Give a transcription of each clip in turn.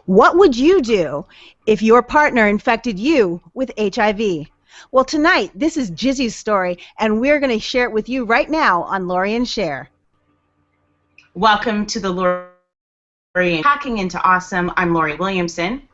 What would you do if your partner infected you with HIV? Well, tonight, this is Gizzys Story, and we're going to share it with you right now on Lori and Cher. Welcome to the Lori and Hacking into Awesome. I'm Lori Williamson.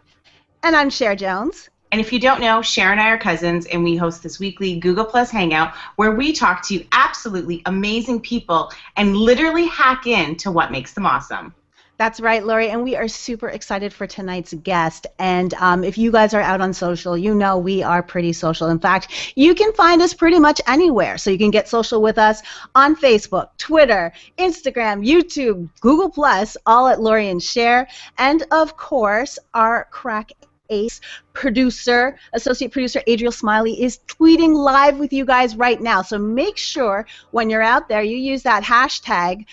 And I'm Cher Jones. And if you don't know, Cher and I are cousins, and we host this weekly Google Plus Hangout where we talk to absolutely amazing people and literally hack into what makes them awesome. That's right, Lori, and we are super excited for tonight's guest. And if you guys are out on social, you know we are pretty social. In fact, you can find us pretty much anywhere. So you can get social with us on Facebook, Twitter, Instagram, YouTube, Google+, all at Lori and Cher. And, of course, our crack ace producer, associate producer Adriel Smiley is tweeting live with you guys right now. So make sure when you're out there, you use that hashtag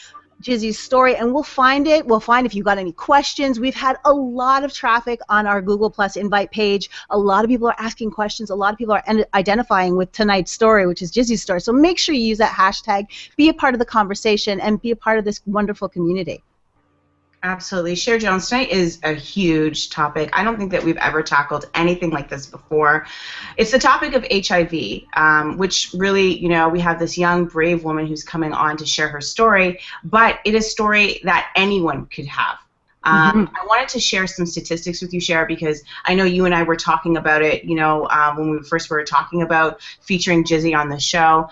Gizzys Story, and we'll find it. We'll find if you got any questions. We've had a lot of traffic on our Google Plus invite page. A lot of people are asking questions. A lot of people are identifying with tonight's story, which is Gizzys Story. So make sure you use that hashtag, be a part of the conversation, and be a part of this wonderful community. Absolutely. Cher Jones, tonight is a huge topic. I don't think that we've ever tackled anything like this before. It's the topic of HIV, which really, you know, we have this young, brave woman who's coming on to share her story, but it is a story that anyone could have. I wanted to share some statistics with you, Cher, because I know you and I were talking about it, you know, when we first were talking about featuring Gizzy on the show.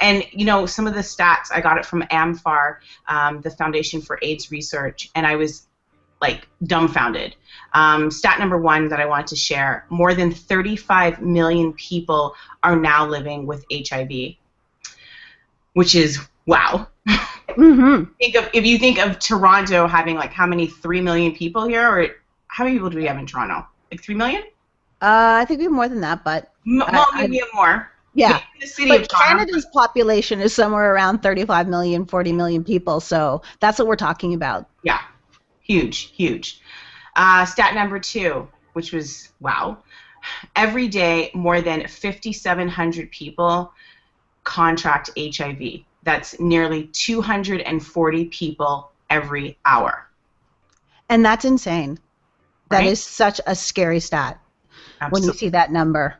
And, you know, some of the stats, I got it from AMFAR, the Foundation for AIDS Research, and I was, like, dumbfounded. Stat number one that I wanted to share, more than 35 million people are now living with HIV, which is, wow. If you think of Toronto having, like, how many, 3 million people here, or how many people do we have in Toronto? Like 3 million? I think we have more than that, but... Well, maybe we have more. Yeah, but Canada's population is somewhere around 35 million, 40 million people, so that's what we're talking about. Yeah, huge, huge. Stat number two, which was, wow, every day more than 5,700 people contract HIV. That's nearly 240 people every hour. And that's insane. Right? That is such a scary stat. Absolutely. When you see that number.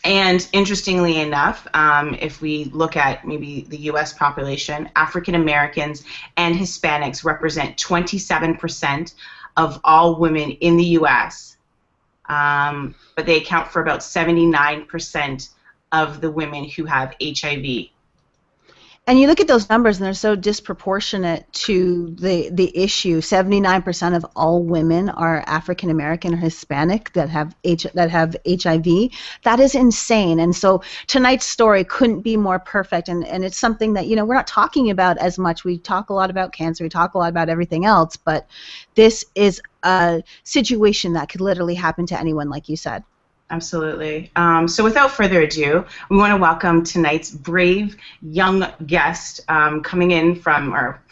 And interestingly enough, if we look at maybe the U.S. population, African Americans and Hispanics represent 27% of all women in the U.S., but they account for about 79% of the women who have HIV. And you look at those numbers, and they're so disproportionate to the issue. 79% of all women are African American or Hispanic that have HIV. That is insane. And so tonight's story couldn't be more perfect. And it's something that, you know, we're not talking about as much. We talk a lot about cancer. We talk a lot about everything else. But this is a situation that could literally happen to anyone, like you said. Absolutely. So without further ado, we want to welcome tonight's brave young guest coming in from, or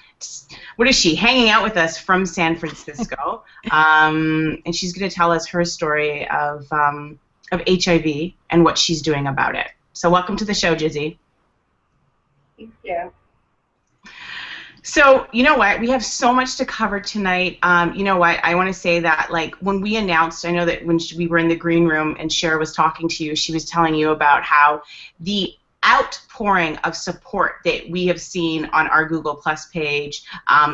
what is she, hanging out with us from San Francisco. And she's going to tell us her story of HIV and what she's doing about it. So welcome to the show, Gizzy. Thank you. So, you know what, we have so much to cover tonight. You know what, I want to say that, like, when we announced, I know that when we were in the green room and Cher was talking to you, she was telling you about how the outpouring of support that we have seen on our Google Plus page,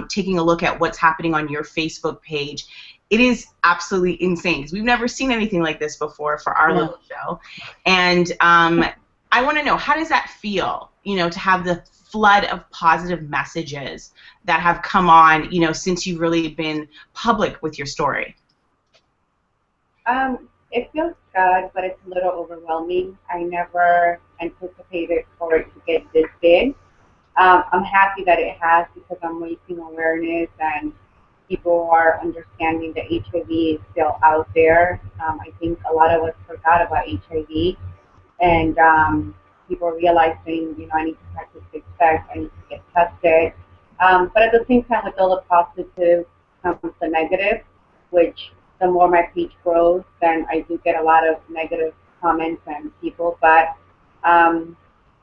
taking a look at what's happening on your Facebook page, it is absolutely insane, because we've never seen anything like this before for our little show. And I want to know, how does that feel, you know, to have the flood of positive messages that have come on, you know, since you've really been public with your story? It feels good, but it's a little overwhelming. I never anticipated for it to get this big. I'm happy that it has, because I'm raising awareness and people are understanding that HIV is still out there. I think a lot of us forgot about HIV, and people are realizing, you know, I need to practice respect, I need to get tested. But at the same time, with all the positive comes the negative, which the more my page grows, then I do get a lot of negative comments and people. But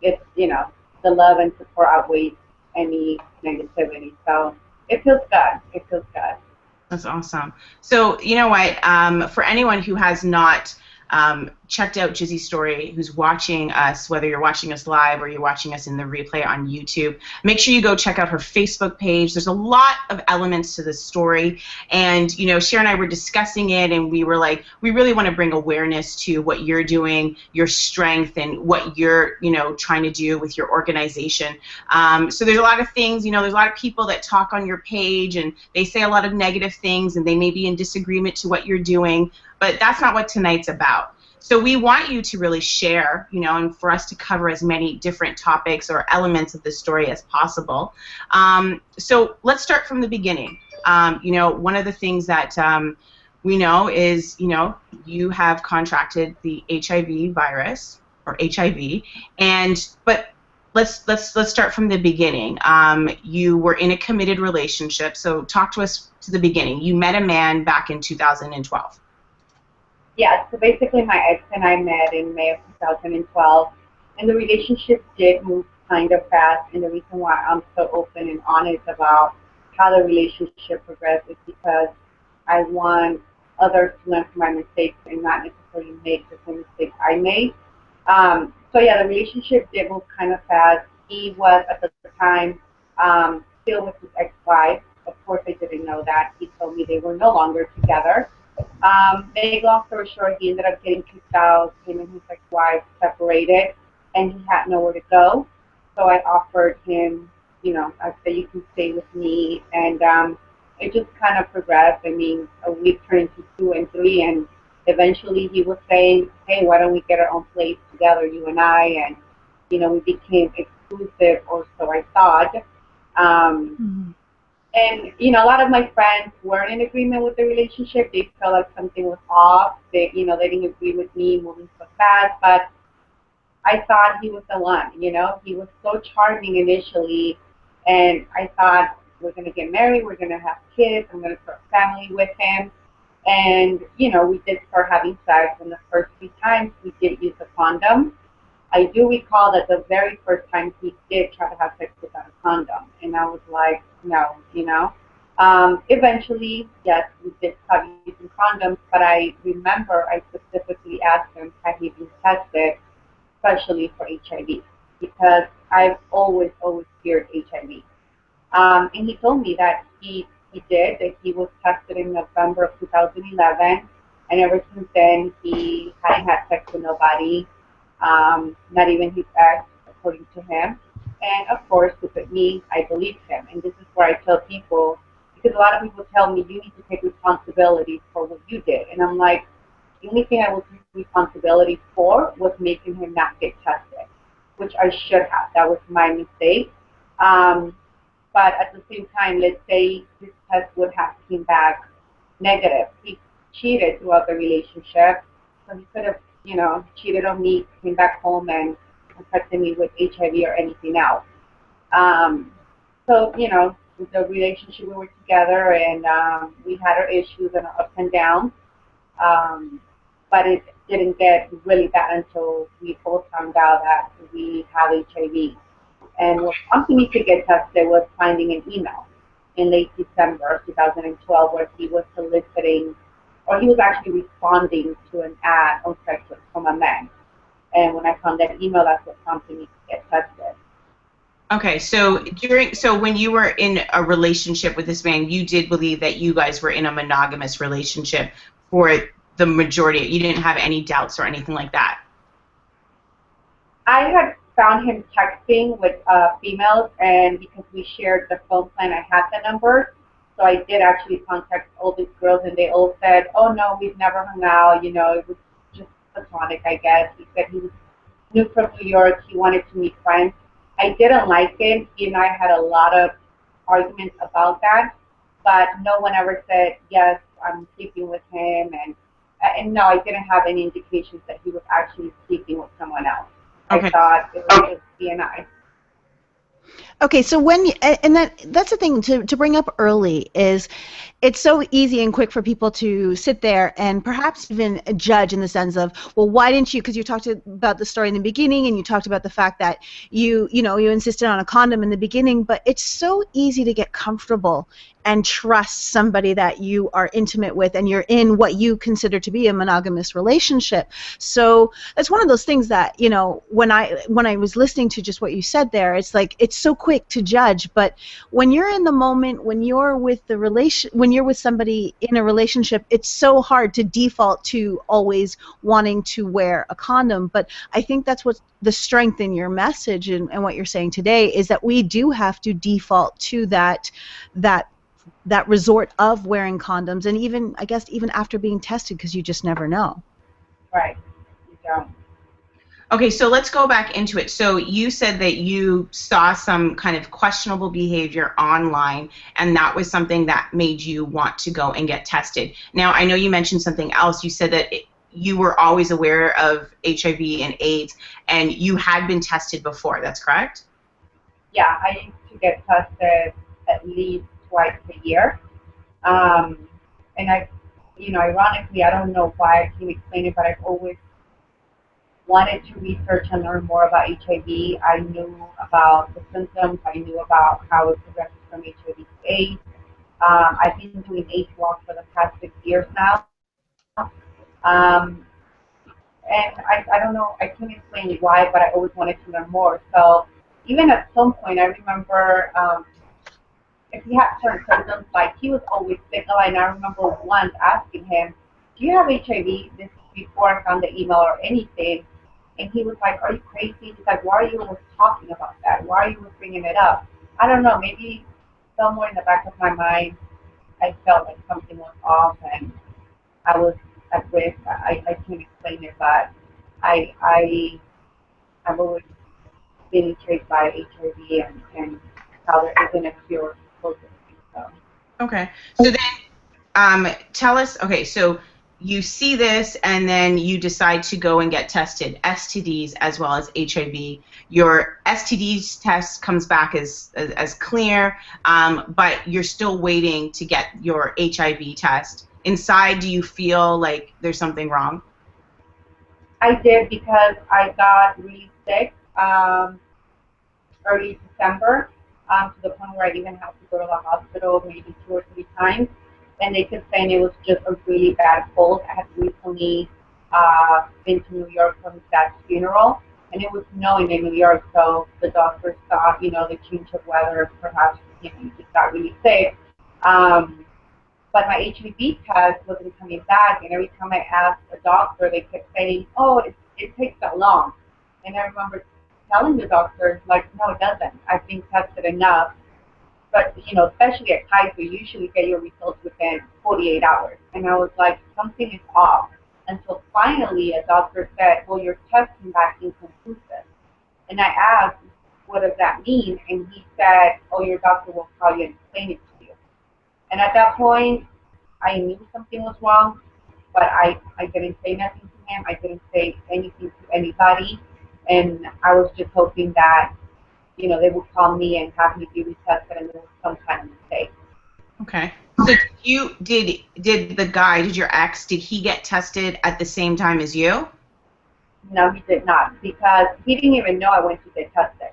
it's, you know, the love and support outweighs any negativity. So it feels good. It feels good. That's awesome. So, you know what? For anyone who has not checked out Gizzys Story, who's watching us, whether you're watching us live or you're watching us in the replay on YouTube, make sure you go check out her Facebook page. There's a lot of elements to this story. And, you know, Cher and I were discussing it, and we were like, we really want to bring awareness to what you're doing, your strength, and what you're, you know, trying to do with your organization. So there's a lot of things, you know, there's a lot of people that talk on your page, and they say a lot of negative things, and they may be in disagreement to what you're doing. But that's not what tonight's about. So we want you to really share, you know, and for us to cover as many different topics or elements of the story as possible. So let's start from the beginning. You know, one of the things that we know is, you know, you have contracted the HIV virus or HIV, but let's start from the beginning. You were in a committed relationship, so talk to us to the beginning. You met a man back in 2012. Yeah, so basically my ex and I met in May of 2012, and the relationship did move kind of fast, and the reason why I'm so open and honest about how the relationship progressed is because I want others to learn from my mistakes and not necessarily make the same mistakes I made. So yeah, the relationship did move kind of fast. He was, at the time, still with his ex-wife. Of course, I didn't know that. He told me they were no longer together. Make long story short, he ended up getting kicked out. Him and his ex-wife separated, and he had nowhere to go. So I offered him, you know, I said, you can stay with me, and it just kind of progressed. I mean, a week turned into 2 and 3, and eventually he was saying, hey, why don't we get our own place together, you and I, and, you know, we became exclusive, or so I thought. And, you know, a lot of my friends weren't in agreement with the relationship. They felt like something was off. They, you know, they didn't agree with me moving so fast. But I thought he was the one, you know. He was so charming initially. And I thought, we're going to get married. We're going to have kids. I'm going to start a family with him. And, you know, we did start having sex. And the first 3 times we did use a condom. I do recall that the very first time he did try to have sex without a condom, and I was like, no, you know. Eventually, yes, we did start using condoms, but I remember I specifically asked him, had he been tested, especially for HIV, because I've always feared HIV. And he told me that he did, that he was tested in November of 2011, and ever since then he hadn't had sex with nobody. Not even his ex, according to him. And of course, look at me, I believe him. And this is where I tell people, because a lot of people tell me, you need to take responsibility for what you did. And I'm like, the only thing I will take responsibility for was making him not get tested, which I should have. That was my mistake. But at the same time, let's say this test would have came back negative. He cheated throughout the relationship, so he could have, you know, cheated on me, came back home and infected me with HIV or anything else. So, you know, the relationship, we were together, and we had our issues and our ups and downs, but it didn't get really bad until we both found out that we have HIV. And what prompted me to get tested was finding an email in late December of 2012 where he was soliciting, or he was actually responding to an ad on Craigslist from a man. And when I found that email, that's what prompted me to get tested. Okay, so when you were in a relationship with this man, you did believe that you guys were in a monogamous relationship for the majority. You didn't have any doubts or anything like that. I had found him texting with females, and because we shared the phone plan, I had the numbers. So I did actually contact all these girls, and they all said, oh, no, we've never hung out. You know, it was just platonic, I guess. He said he was new from New York. He wanted to meet friends. I didn't like it. He and I had a lot of arguments about that, but no one ever said, yes, I'm sleeping with him. And no, I didn't have any indications that he was actually sleeping with someone else. Okay. I thought it was just he and I. Okay, so that's the thing to bring up early is it's so easy and quick for people to sit there and perhaps even judge in the sense of, well, why didn't you, because you talked about the story in the beginning and you talked about the fact that you insisted on a condom in the beginning, but it's so easy to get comfortable and trust somebody that you are intimate with, and you're in what you consider to be a monogamous relationship. So that's one of those things that, you know, when I was listening to just what you said there, it's like it's so quick to judge, but when you're in the moment, when you're with when you're with somebody in a relationship, it's so hard to default to always wanting to wear a condom. But I think that's what the strength in your message and what you're saying today is, that we do have to default to that resort of wearing condoms, and even, I guess, even after being tested, because you just never know. Right. You don't. Okay, so let's go back into it. So you said that you saw some kind of questionable behavior online, and that was something that made you want to go and get tested. Now, I know you mentioned something else. You said that you were always aware of HIV and AIDS, and you had been tested before. That's correct? Yeah, I used to get tested at least twice a year. And I, ironically, I don't know why I can't explain it, but I've always wanted to research and learn more about HIV. I knew about the symptoms. I knew about how it progresses from HIV to AIDS. I've been doing AIDS walk for the past 6 years now. Um, and I don't know, I can't explain why, but I always wanted to learn more. So even at some point, I remember if he had certain symptoms, like he was always sick. And I remember once asking him, "Do you have HIV?" This is before I found the email or anything. And he was like, "Are you crazy?" He's like, "Why are you always talking about that? Why are you always bringing it up?" I don't know, maybe somewhere in the back of my mind, I felt like something was off and I was at risk. I can't explain it, but I've always been intrigued by HIV and how there isn't a cure for it. So. Okay. So then tell us, okay, so you see this and then you decide to go and get tested, STDs as well as HIV. Your STDs test comes back as clear, but you're still waiting to get your HIV test. Inside, do you feel like there's something wrong? I did, because I got really sick early December, to the point where I even had to go to the hospital maybe 2 or 3 times. And they kept saying it was just a really bad cold. I had recently been to New York for his dad's funeral, and it was snowing in New York, so the doctors thought, the change of weather, perhaps, he just got really sick. But my HIV test wasn't coming back, and every time I asked the doctor, they kept saying, "Oh, it takes that long." And I remember telling the doctor, like, "No, it doesn't. I've been tested enough." But, especially at Kaiser, you usually get your results within 48 hours. And I was like, something is off. Until finally a doctor said, "Well, your test came back inconclusive." And I asked, "What does that mean?" And he said, "Oh, your doctor will call you and explain it to you." And at that point, I knew something was wrong, but I didn't say nothing to him. I didn't say anything to anybody. And I was just hoping that, they would call me and have me be retested, and there was some kind of mistake. Okay. So did your ex, did he get tested at the same time as you? No, he did not, because he didn't even know I went to get tested.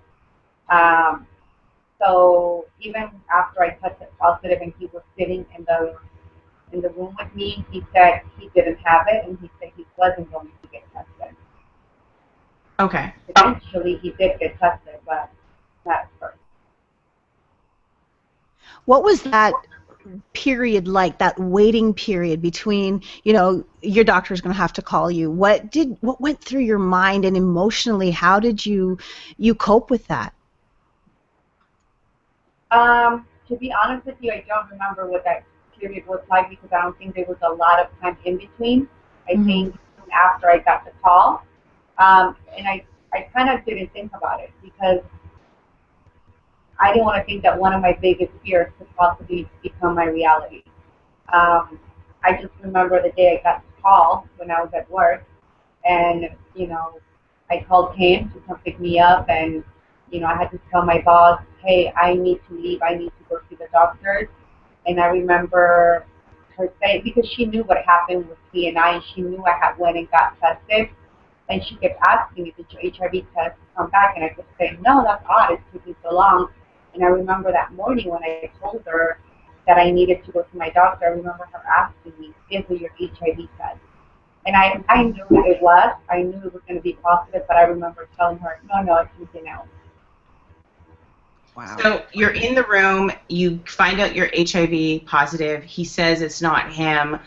So even after I tested positive and he was sitting in the room with me, he said he didn't have it, and he said he wasn't going to get tested. Okay. Eventually, he did get tested, but not at first. What was that period like, that waiting period between, your doctor's going to have to call you? What went through your mind, and emotionally, how did you cope with that? To be honest with you, I don't remember what that period was like, because I don't think there was a lot of time in between. I think after I got the call, and I kind of didn't think about it, because I didn't want to think that one of my biggest fears could possibly become my reality. I just remember the day I got the call when I was at work, and I called him to come pick me up, and I had to tell my boss, "Hey, I need to leave. I need to go see the doctors." And I remember her saying, because she knew what happened with he and I, and she knew I had went and got tested, and she kept asking me, "Did your HIV test come back?" And I kept saying, "No, that's odd. It's taking so long." And I remember that morning when I told her, that I needed to go to my doctor, I remember her asking me, is it your HIV test? And I knew it was. I knew it was going to be positive, but I remember telling her, no, it's something else. Wow. So you're in the room, you find out you're HIV positive, he says it's not him.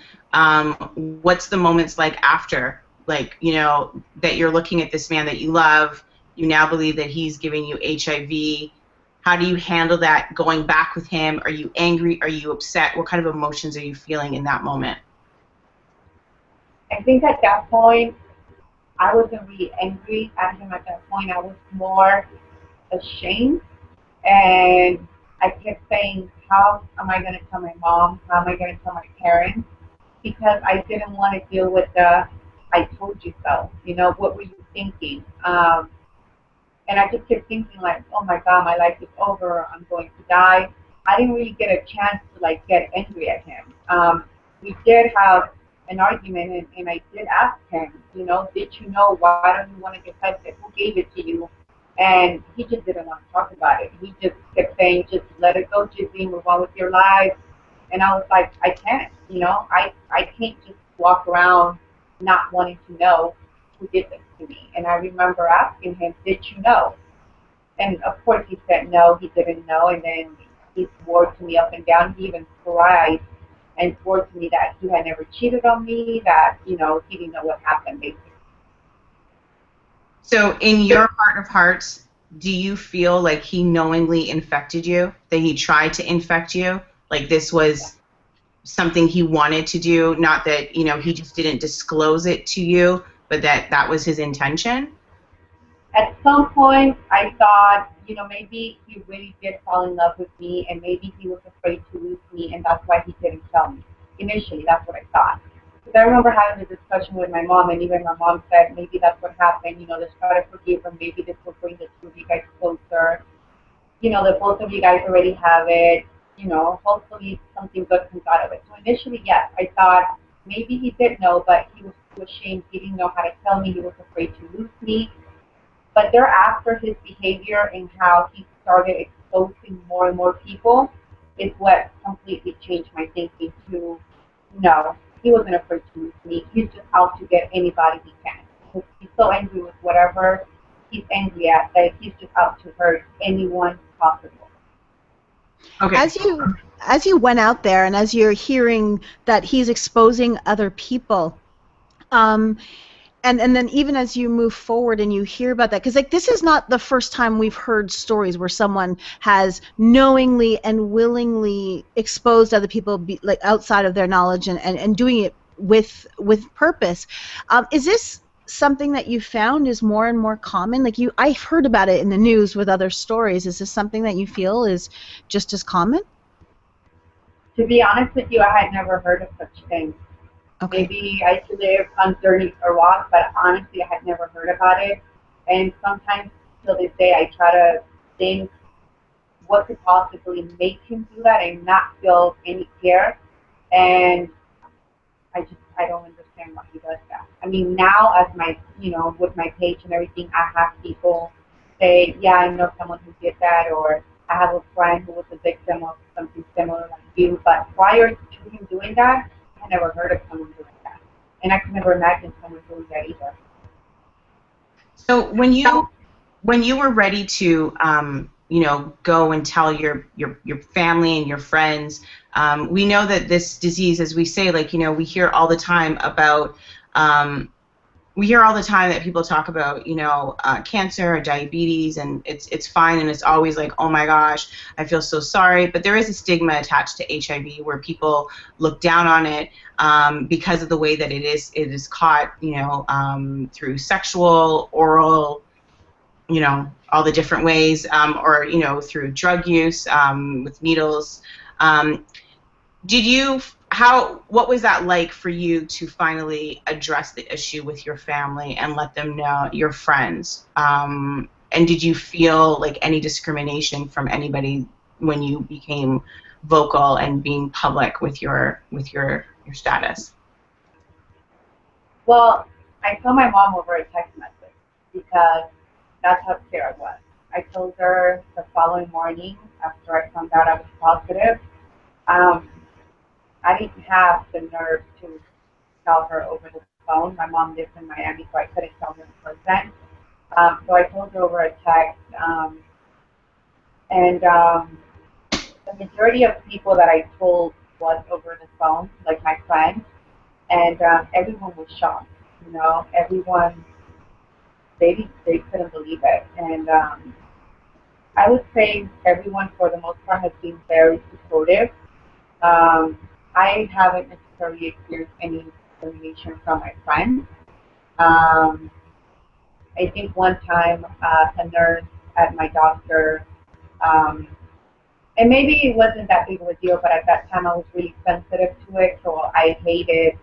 What's the moments like after? Like, you know, that you're looking at this man that you love, you now believe that he's giving you HIV. How do you handle that going back with him? Are you angry? Are you upset? What kind of emotions are you feeling in that moment? I think at that point, I wasn't really angry at him at that point. I was more ashamed. And I kept saying, how am I going to tell my mom? How am I going to tell my parents? Because I didn't want to deal with the, I told you so. You know, what were you thinking? And I just kept thinking like, oh my God, my life is over. I'm going to die. I didn't really get a chance to like get angry at him. We did have an argument, and I did ask him, you know, did you know, why don't you want to get tested? Who gave it to you? And he just didn't want to talk about it. He just kept saying, just let it go, Gizzy, move on with your life. And I was like, I can't, you know, I can't just walk around not wanting to know who did this to me. And I remember asking him, did you know? And of course he said no, he didn't know. And then he swore to me up and down. He even cried and swore to me that he had never cheated on me, that, you know, he didn't know what happened, basically. So in your heart of hearts, do you feel like he knowingly infected you, that he tried to infect you, like this was something he wanted to do, not that, you know, he just didn't disclose it to you, but that that was his intention? At some point, I thought, you know, maybe he really did fall in love with me, and maybe he was afraid to lose me, and that's why he didn't tell me. Initially, that's what I thought. Because I remember having a discussion with my mom, and even my mom said, maybe that's what happened. You know, let's try to forgive him. Maybe this will bring the two of you guys closer. You know, that both of you guys already have it. You know, hopefully something good comes out of it. So initially, yes, I thought maybe he did know, but he was too ashamed. He didn't know how to tell me. He was afraid to lose me. But thereafter, his behavior and how he started exposing more and more people is what completely changed my thinking to, no, he wasn't afraid to lose me. He's just out to get anybody he can. Because he's so angry with whatever he's angry at that he's just out to hurt anyone possible. Okay. As you went out there and as you're hearing that he's exposing other people, and then even as you move forward and you hear about that, because like this is not the first time we've heard stories where someone has knowingly and willingly exposed other people like outside of their knowledge and doing it with purpose. Is this something that you found is more and more common? Like I've heard about it in the news with other stories. Is this something that you feel is just as common? To be honest with you, I had never heard of such things. Okay. Maybe I lived underneath a rock, but honestly, I had never heard about it. And sometimes, till this day, I try to think what could possibly make him do that and not feel any care. And I don't understand why he does that. I mean, now as my, you know, with my page and everything, I have people say, yeah, I know someone who did that, or I have a friend who was a victim of something similar like you. But prior to him doing that, I never heard of someone doing that. And I could never imagine someone doing that either. So when you were ready to you know, go and tell your family and your friends, we know that this disease, as we say, like, you know, we hear all the time about we hear all the time that people talk about, you know, cancer or diabetes, and it's fine, and it's always like, oh my gosh, I feel so sorry. But there is a stigma attached to HIV where people look down on it because of the way that it is caught, you know, through sexual, oral, you know, all the different ways, or, you know, through drug use with needles. Did you, what was that like for you to finally address the issue with your family and let them know, your friends? And did you feel like any discrimination from anybody when you became vocal and being public with your status? Well, I told my mom over a text message because that's how scared I was. I told her the following morning after I found out I was positive. Um, I didn't have the nerve to tell her over the phone. My mom lives in Miami, so I couldn't tell her in person. So I told her over a text, and the majority of people that I told was over the phone, like my friends, and everyone was shocked. You know, everyone they couldn't believe it, and I would say everyone for the most part has been very supportive. Um, I haven't necessarily experienced any discrimination from my friends. Um, I think one time a nurse at my doctor, um, and maybe it wasn't that big of a deal, but at that time I was really sensitive to it, so I hated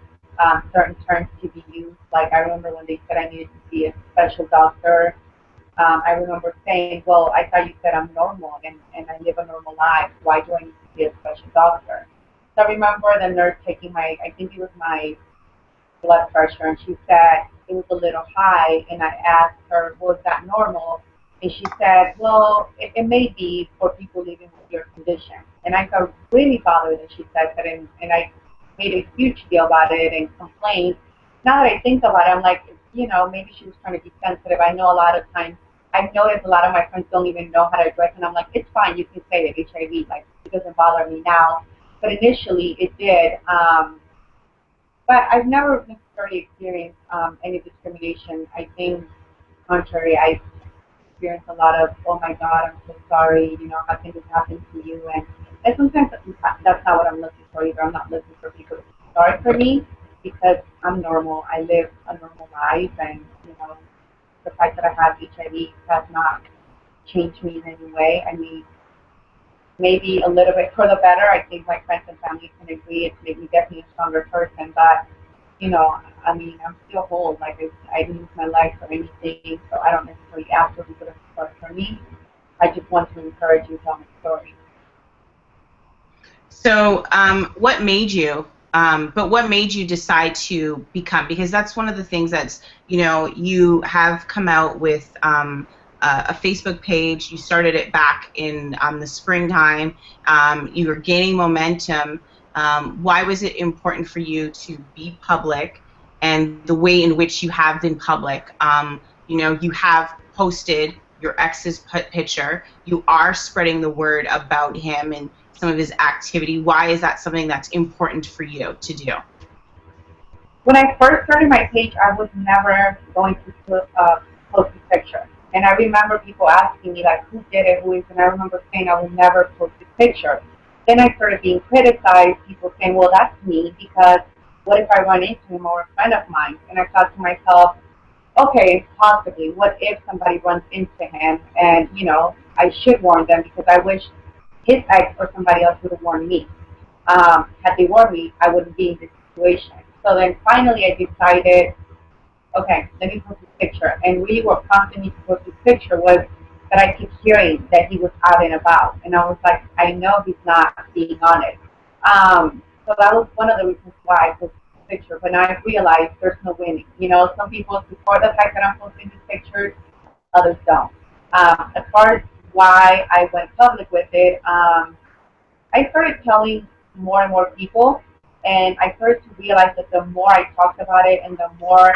certain terms to be used. Like I remember when they said I needed to see a special doctor. I remember saying, well, I thought you said I'm normal and I live a normal life. Why do I need to see a special doctor? So I remember the nurse taking I think it was my blood pressure, and she said it was a little high, and I asked her, was that normal? And she said, well, it may be for people living with your condition. And I got really bothered that she said that, and I made a huge deal about it and complained. Now that I think about it, I'm like, maybe she was trying to be sensitive. I know a lot of times, I've noticed a lot of my friends don't even know how to address it, and I'm like, it's fine, you can say it, HIV, like, it doesn't bother me now. But initially, it did. But I've never necessarily experienced any discrimination. I think, contrary, I experienced a lot of, oh my God, I'm so sorry, how can this happen to you? And sometimes that's not what I'm looking for either. I'm not looking for people to feel sorry for me because I'm normal. I live a normal life, and, the fact that I have HIV has not changed me in any way. I mean, maybe a little bit for the better. I think my friends and family can agree. It's made me definitely a stronger person. But, I mean, I'm still whole. Like, I didn't lose my life or anything, so I don't necessarily ask for people to support for me. I just want to encourage you to tell my story. So, what made you decide to become? Because that's one of the things that's, you have come out with a Facebook page. You started it back in the springtime. You were gaining momentum. Why was it important for you to be public, and the way in which you have been public? You have posted your ex's picture. You are spreading the word about him and some of his activity. Why is that something that's important for you to do? When I first started my page, I was never going to post a picture. And I remember people asking me, like, who did it, who is it? And I remember saying I will never post a picture. Then I started being criticized, people saying, well, that's me, because what if I run into him or a friend of mine? And I thought to myself, okay, possibly, what if somebody runs into him? And, I should warn them because I wish his ex or somebody else would have warned me. Had they warned me, I wouldn't be in this situation. So then finally I decided, okay, let me post this picture. And really what prompted me to post this picture was that I kept hearing that he was out and about. And I was like, I know he's not being honest. So that was one of the reasons why I posted this picture. But now I realized there's no winning. Some people support the fact that I'm posting these pictures, others don't. As far as why I went public with it, I started telling more and more people, and I started to realize that the more I talked about it and the more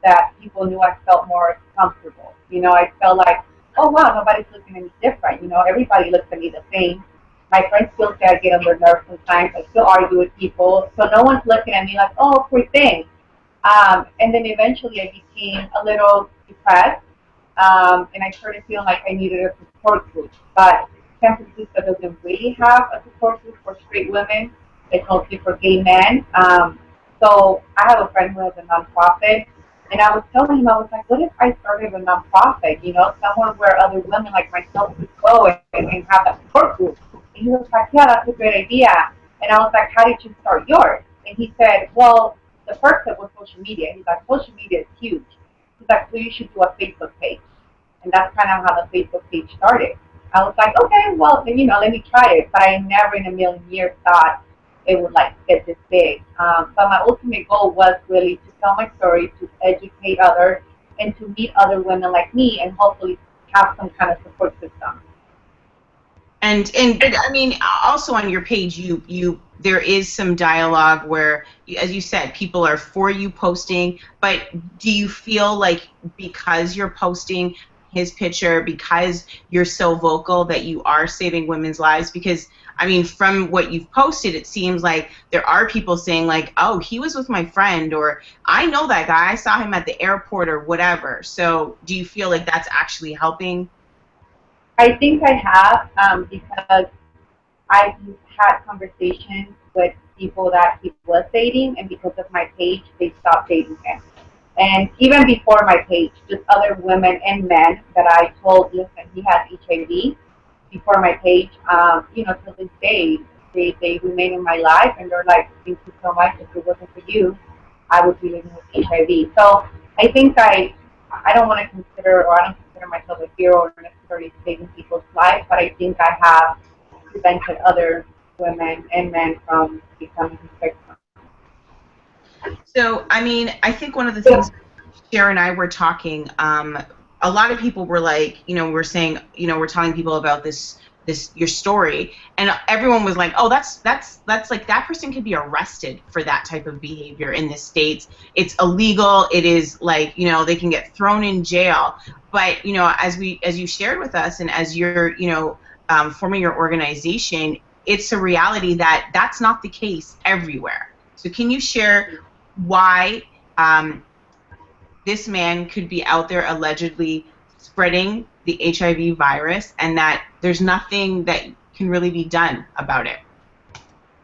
that people knew, I felt more comfortable. I felt like, oh wow, nobody's looking at me different. Everybody looks at me the same. My friends still say I get on their nerves sometimes. I still argue with people, so no one's looking at me like, oh, poor thing. And then eventually I became a little depressed, and I started feeling like I needed a support group. But San Francisco doesn't really have a support group for straight women. It's mostly for gay men. So I have a friend who has a nonprofit, and I was telling him, I was like, what if I started a nonprofit, somewhere where other women like myself could go and have a support group? And he was like, yeah, that's a great idea. And I was like, how did you start yours? And he said, well, the first step was social media. He's like, social media is huge. He's like, so you should do a Facebook page. And that's kind of how the Facebook page started. I was like, okay, well, then, let me try it. But I never in a million years thought it would, like, get this big. But my ultimate goal was really to tell my story, to educate others, and to meet other women like me and hopefully have some kind of support system. But I mean, also on your page, there is some dialogue where, as you said, people are for you posting. But do you feel like because you're posting his picture, because you're so vocal, that you are saving women's lives? Because I mean, from what you've posted, it seems like there are people saying like, "Oh, he was with my friend," or "I know that guy. I saw him at the airport," or whatever. So, do you feel like that's actually helping? I think I have because I've had conversations with people that he was dating, and because of my page, they stopped dating him. And even before my page, just other women and men that I told, listen, he has HIV before my page, to this day, they remain in my life, and they're like, thank you so much. If it wasn't for you, I would be living with HIV. So I think I don't want to consider, or I don't consider myself a hero or necessarily saving people's lives, but I think I have prevented other women and men from becoming victims. So, I mean, I think one of the things Cher and I were talking, a lot of people were like, we're saying, we're telling people about this your story, and everyone was like, oh, that's like that person could be arrested for that type of behavior in the States. It's illegal. It is like, they can get thrown in jail. But as you shared with us, and as you're forming your organization, it's a reality that that's not the case everywhere. So can you share why this man could be out there allegedly spreading the HIV virus, and that there's nothing that can really be done about it?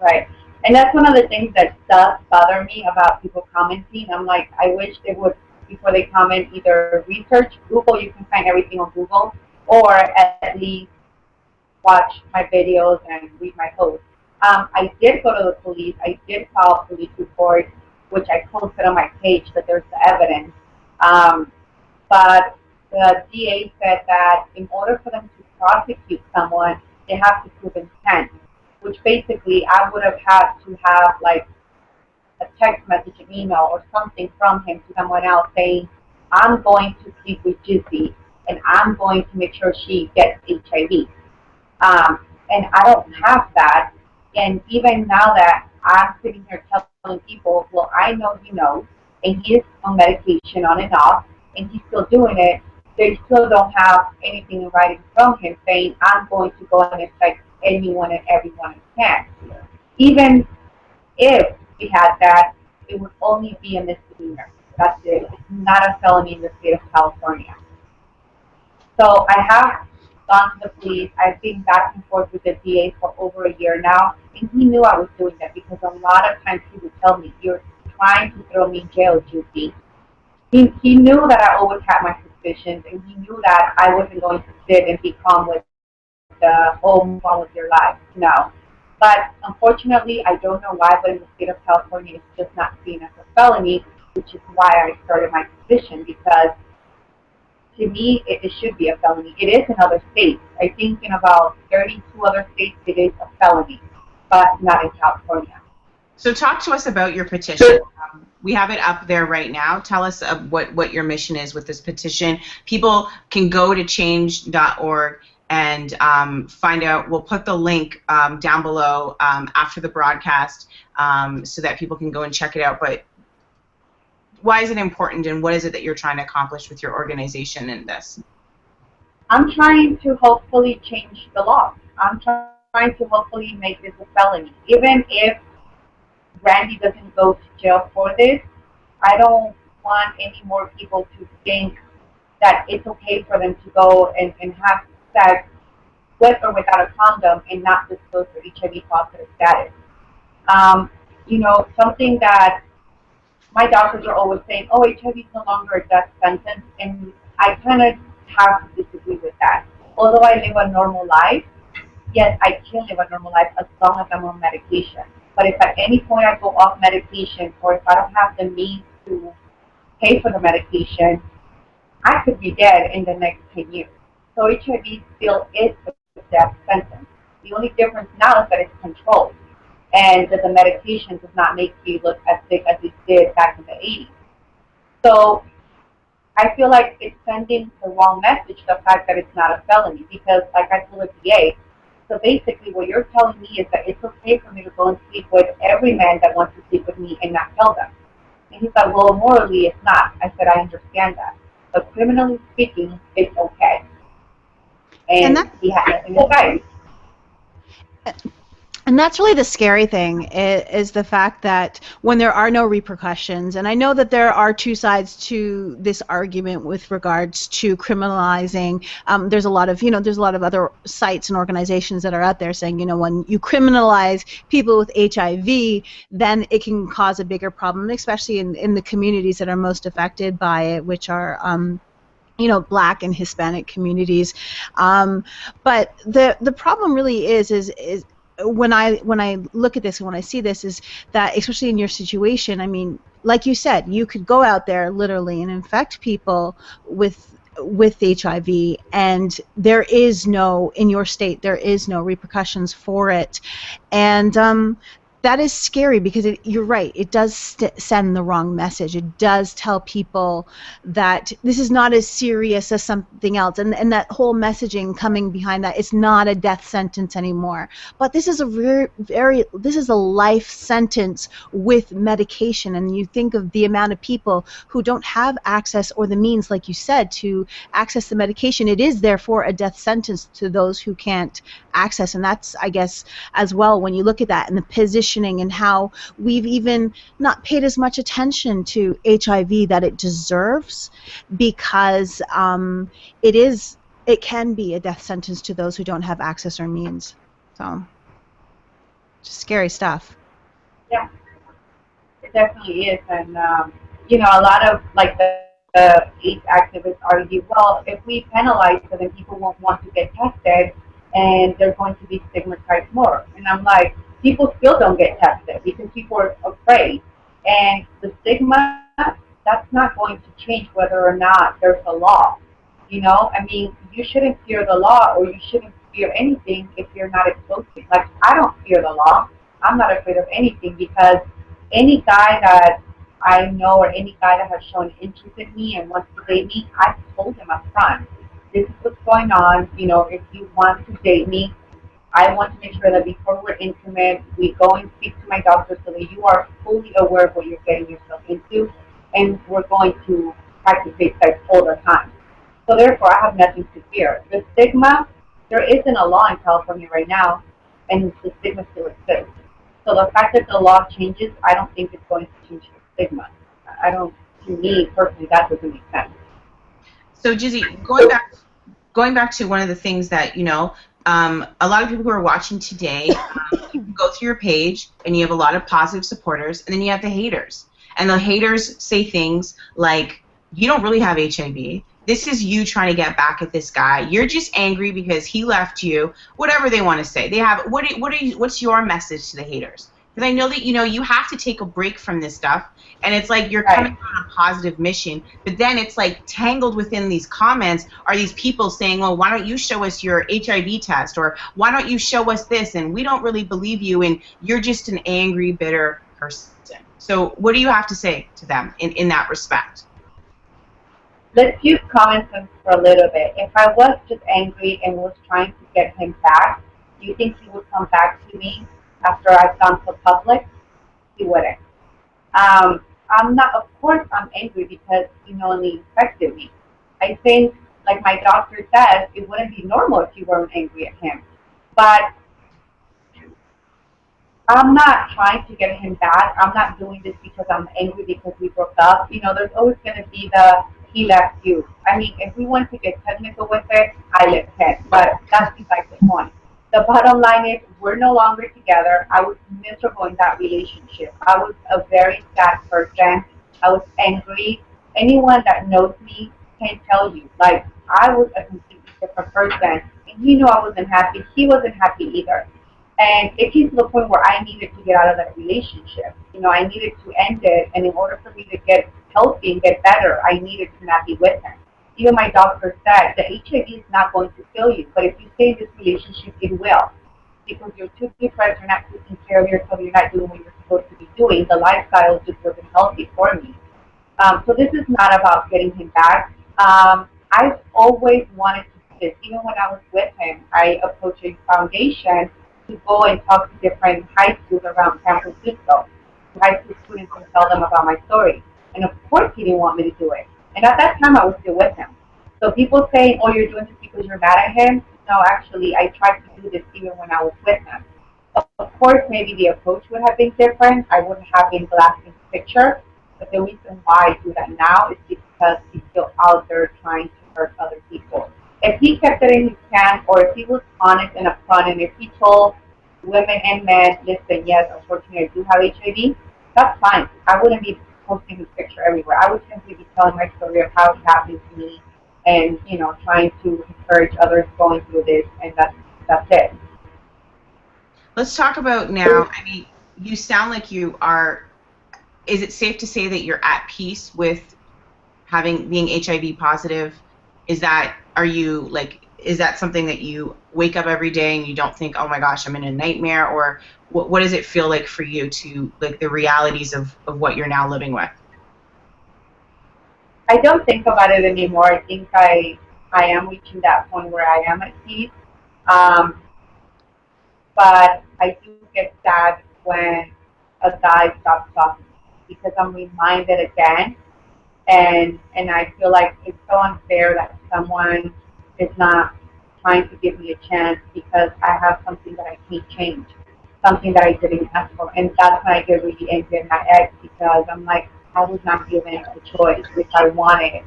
Right. And that's one of the things that does bother me about people commenting. I'm like, I wish they would, before they comment, either research Google, you can find everything on Google, or at least watch my videos and read my posts. I did go to the police. I did file a police report, which I posted on my page that there's the evidence. But the DA said that in order for them to prosecute someone, they have to prove intent, which basically I would have had to have like a text message, an email, or something from him to someone else saying, I'm going to sleep with Gizzy and I'm going to make sure she gets HIV. And I don't have that. And even now that I'm sitting here telling people, well, I know he knows, and he is on medication on and off, and he's still doing it, they still don't have anything in writing from him saying, I'm going to go and infect anyone and everyone I can. Even if we had that, it would only be a misdemeanor. That's it. It's not a felony in the state of California. So I have gone to the police. I've been back and forth with the DA for over a year now, and he knew I was doing that because a lot of times he would tell me, you're trying to throw me in jail, Judy. He knew that I always had my suspicions, and he knew that I wasn't going to sit and be calm with the whole move on with your life. No. But unfortunately, I don't know why, but in the state of California, it's just not seen as a felony, which is why I started my position, because to me, it should be a felony. It is in other states. I think in about 32 other states, it is a felony, but not in California. So talk to us about your petition. We have it up there right now. Tell us what your mission is with this petition. People can go to change.org and find out. We'll put the link down below after the broadcast so that people can go and check it out. But why is it important, and what is it that you're trying to accomplish with your organization in this? I'm trying to hopefully change the law. I'm trying to hopefully make this a felony. Even if Randy doesn't go to jail for this, I don't want any more people to think that it's okay for them to go and have sex with or without a condom and not disclose their HIV positive status. Something that my doctors are always saying, oh, HIV is no longer a death sentence, and I kind of have to disagree with that. Although I live a normal life, yes, I can live a normal life as long as I'm on medication. But if at any point I go off medication, or if I don't have the means to pay for the medication, I could be dead in the next 10 years. So HIV still is a death sentence. The only difference now is that it's controlled, and that the medication does not make you look as sick as it did back in the 80s. So I feel like it's sending the wrong message, the fact that it's not a felony, because like I told the DA, So basically what you're telling me is that it's okay for me to go and sleep with every man that wants to sleep with me and not tell them. And he's like, well, morally it's not. I said, I understand that. But criminally speaking, it's okay. And And that he had nothing to say. And that's really the scary thing, is the fact that when there are no repercussions, and I know that there are two sides to this argument with regards to criminalizing. There's a lot of, there's a lot of other sites and organizations that are out there saying, when you criminalize people with HIV, then it can cause a bigger problem, especially in the communities that are most affected by it, which are Black and Hispanic communities. But the problem really is when I look at this and when I see this, is that, especially in your situation, I mean, like you said, you could go out there literally and infect people with HIV, and there is no, in your state, there is no repercussions for it. And that is scary, because you're right, it does send the wrong message. It does tell people that this is not as serious as something else, and that whole messaging coming behind that, it's not a death sentence anymore. But this is this is a life sentence with medication, and you think of the amount of people who don't have access or the means, like you said, to access the medication. It is therefore a death sentence to those who can't access, and that's, I guess, as well, when you look at that and the positioning and how we've even not paid as much attention to HIV that it deserves, because it can be a death sentence to those who don't have access or means. So, just scary stuff. Yeah, it definitely is. And, a lot of, like, the AIDS activists argue, well, if we penalize it, then people won't want to get tested, and they're going to be stigmatized more. And I'm like, people still don't get tested because people are afraid. And the stigma, that's not going to change whether or not there's a law. I mean, you shouldn't fear the law, or you shouldn't fear anything if you're not exposed to it. Like, I don't fear the law. I'm not afraid of anything, because any guy that I know, or any guy that has shown interest in me and wants to date me, I've told him up front, this is what's going on. If you want to date me, I want to make sure that before we're intimate, we go and speak to my doctor so that you are fully aware of what you're getting yourself into, and we're going to practice safe sex all the time. So therefore, I have nothing to fear. The stigma, there isn't a law in California right now, and the stigma still exists. So the fact that the law changes, I don't think it's going to change the stigma. To me personally, that doesn't make sense. So, Gizzy, going back to one of the things that, a lot of people who are watching today, you can go through your page and you have a lot of positive supporters, and then you have the haters. And the haters say things like, you don't really have HIV. This is you trying to get back at this guy. You're just angry because he left you. Whatever they want to say. They have what's your message to the haters? Because I know that you have to take a break from this stuff, and it's like you're coming on a positive mission, but then it's like tangled within these comments are these people saying, well, why don't you show us your HIV test, or why don't you show us this, and we don't really believe you, and you're just an angry, bitter person. So what do you have to say to them in that respect? Let's use common sense for a little bit. If I was just angry and was trying to get him back, do you think he would come back to me after I've gone to public? He wouldn't. I'm not, of course I'm angry because he only infected me. I think, like my doctor says, it wouldn't be normal if you weren't angry at him. But I'm not trying to get him back. I'm not doing this because I'm angry because we broke up. There's always going to be the he left you. I mean, if we want to get technical with it, I left him. But that's beside the point. The bottom line is we're no longer together. I was miserable in that relationship. I was a very sad person. I was angry. Anyone that knows me can tell you, like, I was a completely different person. And I wasn't happy. He wasn't happy either. And it came to the point where I needed to get out of that relationship. I needed to end it. And in order for me to get healthy and get better, I needed to not be with him. Even my doctor said the HIV is not going to kill you, but if you stay in this relationship, it will. Because you're too depressed, you're not taking care of yourself, you're not doing what you're supposed to be doing. The lifestyle just wasn't healthy for me. So this is not about getting him back. I've always wanted to this. Even when I was with him, I approached a foundation to go and talk to different high schools around San Francisco, to high school students, and tell them about my story. And of course he didn't want me to do it. And at that time I was still with him. So people say, oh, you're doing this because you're mad at him. No, actually, I tried to do this even when I was with him. Of course, maybe the approach would have been different. I wouldn't have been blasting the picture. But the reason why I do that now is because he's still out there trying to hurt other people. If he kept it in his pants, or if he was honest and upfront, and if he told women and men, listen, yes, unfortunately I do have HIV, that's fine. I wouldn't be posting his picture everywhere. I would simply be telling my story of how it happened to me, and trying to encourage others going through this, and that's it. Let's talk about now. I mean, you sound like you are. Is it safe to say that you're at peace with being HIV positive? Is that something that you wake up every day and you don't think, oh my gosh, I'm in a nightmare? Or what does it feel like for you to, like, the realities of what you're now living with? I don't think about it anymore. I think I am reaching that point where I am at peace. But I do get sad when a guy stops talking, because I'm reminded again, and I feel like it's so unfair that someone is not trying to give me a chance because I have something that I can't change, something that I didn't ask for. And that's when I get really angry at my ex, because I'm like, I was not given a choice if I wanted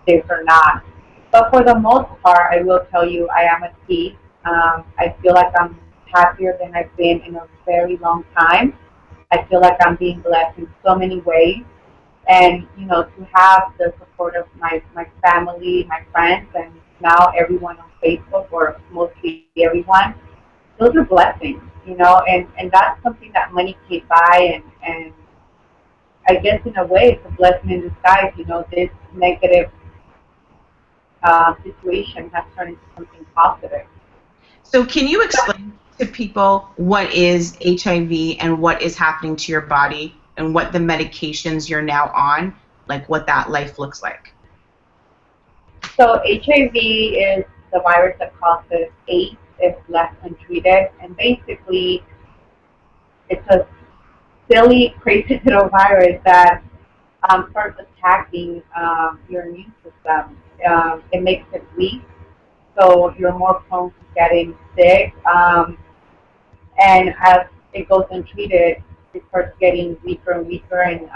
this or not. But for the most part, I will tell you, I am at peace. I feel like I'm happier than I've been in a very long time. I feel like I'm being blessed in so many ways. And, to have the support of my family, my friends, and now everyone on Facebook, or mostly everyone, those are blessings, and that's something that money can't buy. And I guess in a way it's a blessing in disguise. This negative situation has turned into something positive. So can you explain to people what is HIV and what is happening to your body, and what the medications you're now on, like what that life looks like? So HIV is the virus that causes AIDS if left untreated. And basically, it's a silly, crazy little virus that starts attacking your immune system. It makes it weak, so you're more prone to getting sick. And as it goes untreated, it starts getting weaker and weaker, and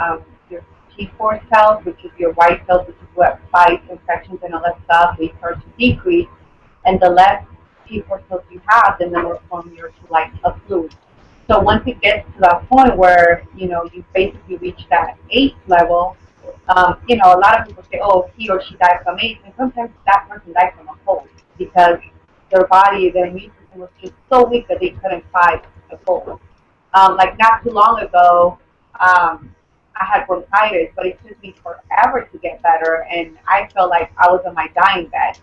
your T4 cells, which is your white cells, which is what fights infections and all that stuff, they start to decrease. And the less T4 cells you have, then the more prone you're to like a flu. So once it gets to that point where you basically reach that AIDS level, a lot of people say, oh, he or she died from AIDS, and sometimes that person died from a cold, because their immune system was just so weak that they couldn't fight the cold. Like not too long ago, I had bronchitis, but it took me forever to get better, and I felt like I was on my dying bed.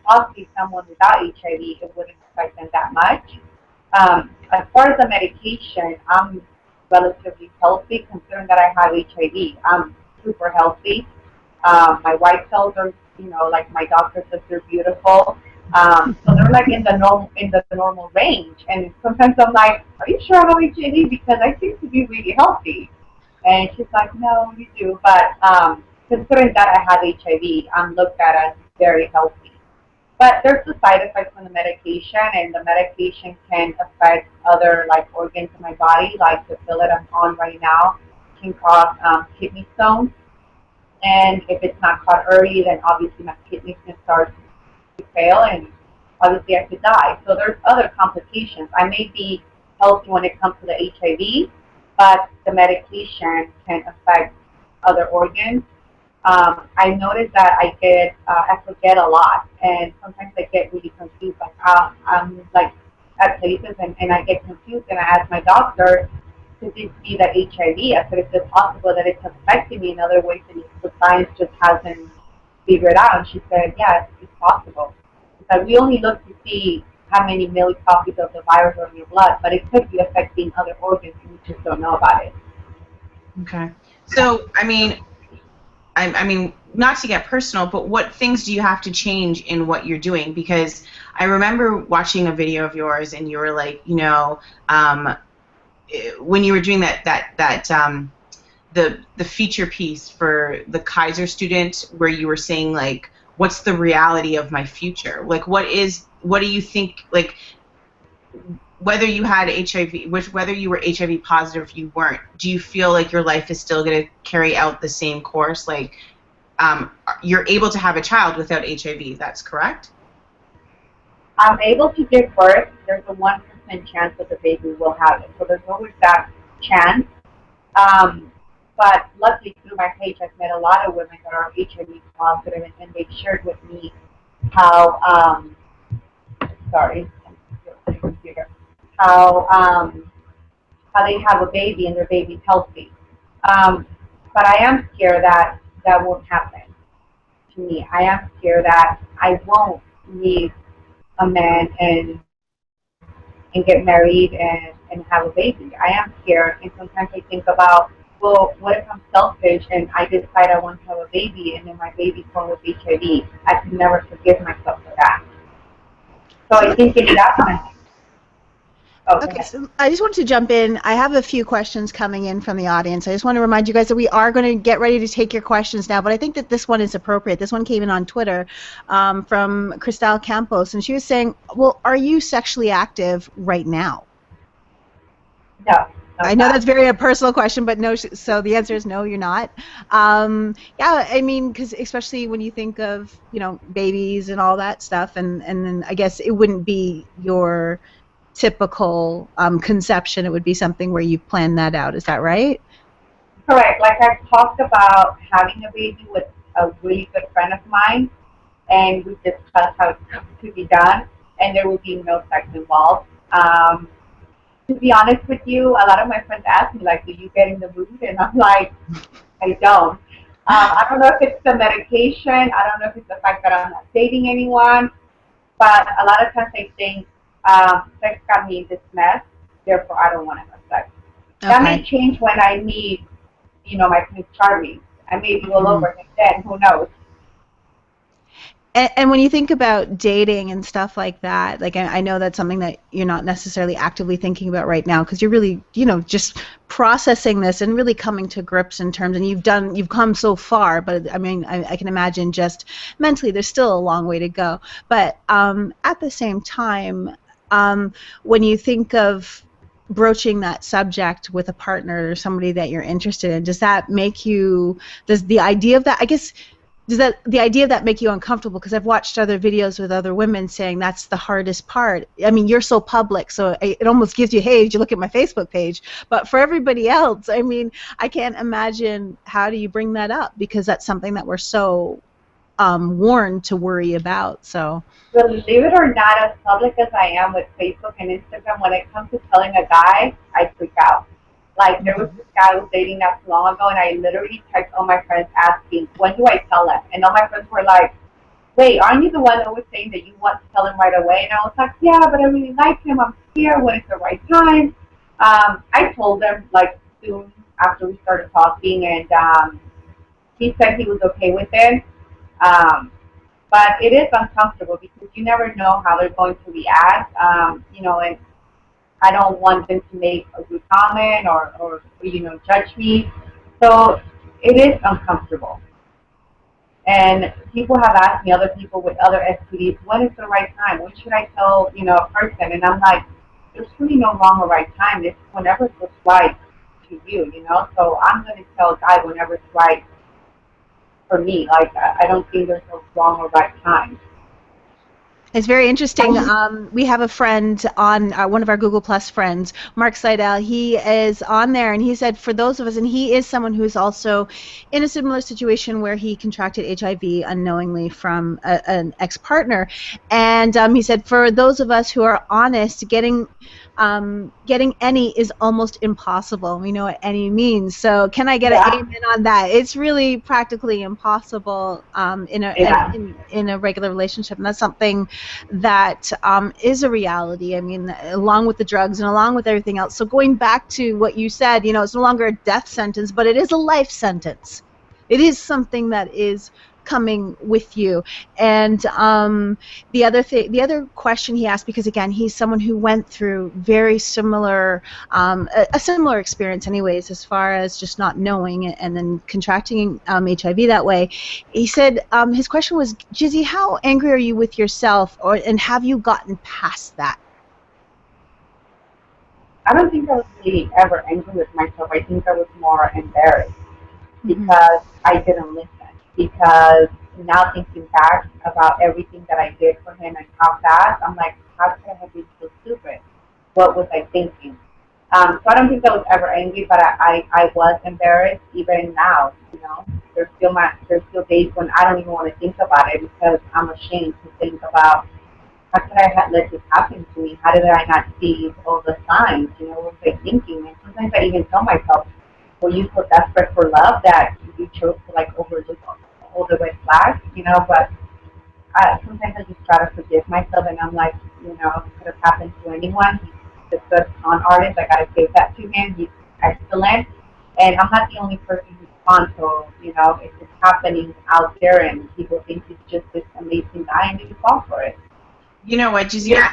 Possibly someone without HIV, it wouldn't affect them that much. As far as the medication, I'm relatively healthy considering that I have HIV. I'm super healthy. My white cells are, like my doctor says, they're beautiful. So they're like in the normal range. And sometimes I'm like, are you sure I have HIV? Because I seem to be really healthy. And she's like, no, you do. But considering that I have HIV, I'm looked at as very healthy. But there's the side effects from the medication, and the medication can affect other like organs in my body, like the pill that I'm on right now can cause kidney stones. And if it's not caught early, then obviously my kidneys can start to fail, and obviously I could die. So there's other complications. I may be healthy when it comes to the HIV, but the medication can affect other organs. I notice that I forget a lot, and sometimes I get really confused. Like I'm like at places, and I get confused, and I ask my doctor, could this be the HIV? I said, is it possible that it's affecting me in other ways and the science just hasn't figured out? And she said, yes, it's possible. Because we only look to see how many million copies of the virus are in your blood, but it could be affecting other organs, and we just don't know about it. Okay. So, I mean, not to get personal, but what things do you have to change in what you're doing? Because I remember watching a video of yours, and you were like, you know, when you were doing the feature piece for the Kaiser student, where you were saying, like, what's the reality of my future? Like, what do you think, like, whether you had HIV, whether you were HIV positive or you weren't, do you feel like your life is still going to carry out the same course? Like, you're able to have a child without HIV, that's correct? I'm able to give birth. There's a 1% chance that the baby will have it. So there's always that chance. But luckily, through my page, I've met a lot of women that are HIV positive, and they've shared with me how, how they have a baby and their baby's healthy. But I am scared that that won't happen to me. I am scared that I won't meet a man and get married and have a baby. I am scared, and sometimes I think about, well, what if I'm selfish and I decide I want to have a baby and then my baby's born with HIV? I could never forgive myself for that. So I think in that time. Okay, so I just wanted to jump in. I have a few questions coming in from the audience. I just want to remind you guys that we are going to get ready to take your questions now, but I think that this one is appropriate. This one came in on Twitter from Cristal Campos, and she was saying, well, are you sexually active right now? No. I know that's very a personal question, but no. So the answer is no, you're not. Yeah, I mean, because especially when you think of, you know, babies and all that stuff, and then I guess it wouldn't be your typical conception. It would be something where you plan that out. Is that right? Correct. Like I've talked about having a baby with a really good friend of mine, and we discussed how it's going to be done, and there will be no sex involved. To be honest with you, a lot of my friends ask me, like, do you get in the mood? And I'm like, I don't. I don't know if it's the medication. I don't know if it's the fact that I'm not dating anyone. But a lot of times I think sex got me in this mess, therefore I don't want to have sex. Okay. That may change when I meet, you know, my Prince Charming. I may be all over him then, who knows? And when you think about dating and stuff like that, like I know that's something that you're not necessarily actively thinking about right now because you're really, you know, just processing this and really coming to grips in terms, and you've come so far, but I mean, I can imagine just mentally there's still a long way to go. But at the same time, when you think of broaching that subject with a partner or somebody that you're interested in, does that make you, does the idea of that, I guess, does that the idea of that make you uncomfortable? Because I've watched other videos with other women saying that's the hardest part. I mean, you're so public, so it almost gives you, hey, did you look at my Facebook page? But for everybody else, I mean, I can't imagine how do you bring that up, because that's something that we're so warned to worry about. So, believe it or not, as public as I am with Facebook and Instagram, when it comes to telling a guy, I freak out. Like, there was this guy I was dating not too long ago, and I literally texted all my friends asking, when do I tell him? And all my friends were like, wait, aren't you the one that was saying that you want to tell him right away? And I was like, yeah, but I really like him. I'm scared. When is the right time? I told him, like, soon after we started talking, and he said he was okay with it. But it is uncomfortable because you never know how they're going to react, you know, and I don't want them to make a rude comment or you know, judge me. So it is uncomfortable. And people have asked me, other people with other STDs, when is the right time? When should I tell, you know, a person? And I'm like, there's really no wrong or right time. It's whenever it's right to you, you know. So I'm going to tell a guy whenever it's right for me. Like, I don't think there's no wrong or right time. It's very interesting. We have a friend on one of our Google Plus friends, Mark Seidel. He is on there, and he said for those of us, and he is someone who is also in a similar situation where he contracted HIV unknowingly from an ex-partner, and he said for those of us who are honest, getting any is almost impossible. We know what any means. So can I get an amen on that? It's really practically impossible in a regular relationship, and that's something that is a reality. I mean, along with the drugs and along with everything else. So going back to what you said, you know, it's no longer a death sentence, but it is a life sentence. it is something that is coming with you. And the other question he asked, because again, he's someone who went through very similar, a similar experience, anyways, as far as just not knowing and then contracting HIV that way. He said his question was, Gizzy, how angry are you with yourself, and have you gotten past that? I don't think I was really ever angry with myself. I think I was more embarrassed because I didn't listen. Because now thinking back about everything that I did for him and how fast, I'm like, how could I have been so stupid? What was I thinking? So I don't think I was ever angry, but I was embarrassed even now. You know, there's still days when I don't even want to think about it because I'm ashamed to think about how could I have let this happen to me? How did I not see all the signs? You know, what was I thinking? And sometimes I even tell myself, were you so desperate for love that you chose to like overlook all the red flags? You know, but sometimes I just try to forgive myself, and I'm like, you know, it could have happened to anyone. He's a good con artist. I gotta give that to him. He's excellent, and I'm not the only person who's con. So you know, it's just happening out there, and people think he's just this amazing guy, and they just fall for it. You know what, Gizzy? Yeah.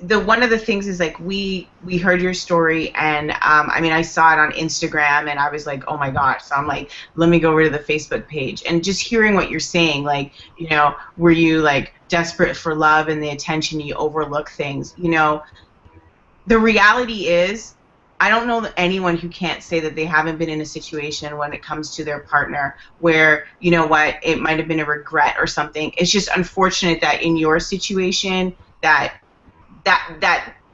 One of the things is like we heard your story, and I mean, I saw it on Instagram and I was like, oh my gosh. So I'm like, let me go over to the Facebook page, and just hearing what you're saying, like, you know, were you like desperate for love and the attention, you overlook things? You know, the reality is, I don't know anyone who can't say that they haven't been in a situation when it comes to their partner where, you know what, it might have been a regret or something. It's just unfortunate that in your situation that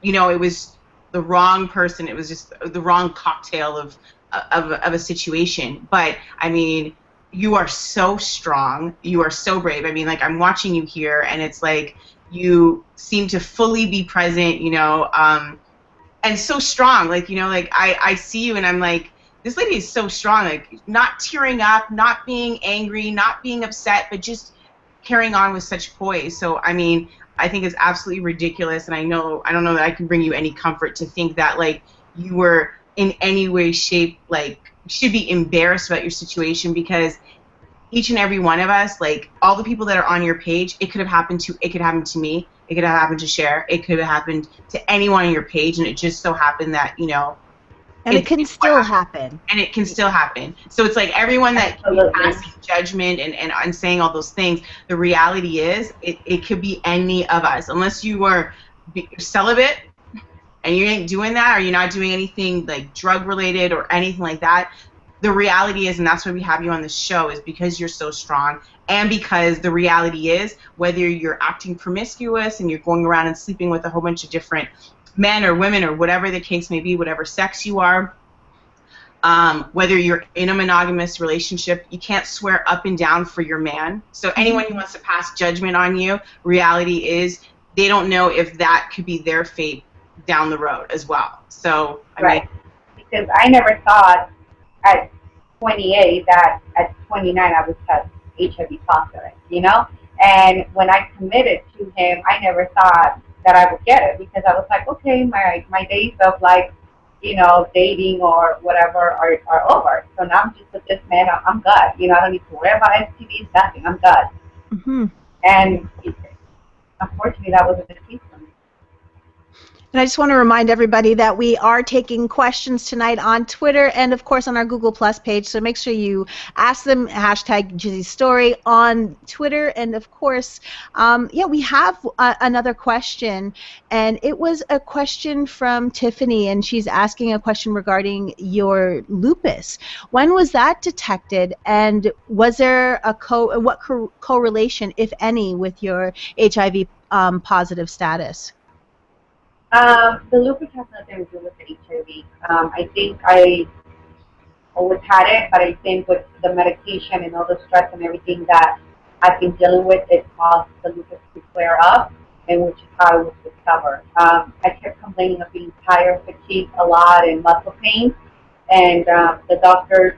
you know, it was the wrong person. It was just the wrong cocktail of a situation. But I mean, you are so strong. You are so brave. I mean, like, I'm watching you here, and it's like you seem to fully be present. You know. And so strong, like, you know, like I see you and I'm like, this lady is so strong, like not tearing up, not being angry, not being upset, but just carrying on with such poise. So, I mean, I think it's absolutely ridiculous, and I don't know that I can bring you any comfort to think that, like, you were in any way, shape, like, should be embarrassed about your situation, because each and every one of us, like, all the people that are on your page, it could happen to me, it could have happened to Cher, it could have happened to anyone on your page, and it just so happened that, you know, and it can still happen. And it can still happen. So it's like everyone that keeps passing judgment and saying all those things, the reality is it could be any of us. Unless you are celibate and you ain't doing that, or you're not doing anything like drug related or anything like that, the reality is, and that's why we have you on this show, is because you're so strong, and because the reality is, whether you're acting promiscuous and you're going around and sleeping with a whole bunch of different men or women or whatever the case may be, whatever sex you are, whether you're in a monogamous relationship, you can't swear up and down for your man. So anyone who wants to pass judgment on you, reality is they don't know if that could be their fate down the road as well. So, I mean, because I never thought at 28 that at 29 I was HIV positive, you know? And when I committed to him, I never thought that I would get it, because I was like, okay, my days of, like, you know, dating or whatever are over. So now I'm just with this man. I'm good. You know, I don't need to worry about STDs, nothing. I'm good. And unfortunately, that wasn't the case for me. And I just want to remind everybody that we are taking questions tonight on Twitter and, of course, on our Google Plus page. So make sure you ask them, hashtag Gizzys Story on Twitter. And, of course, yeah, we have another question. And it was a question from Tiffany, and she's asking a question regarding your lupus. When was that detected? And was there what correlation, if any, with your HIV positive status? The lupus has nothing to do with the HIV. I think I always had it, but I think with the medication and all the stress and everything that I've been dealing with, it caused the lupus to flare up, and which is how it was discovered. I kept complaining of being tired, fatigued a lot, and muscle pain, and the doctors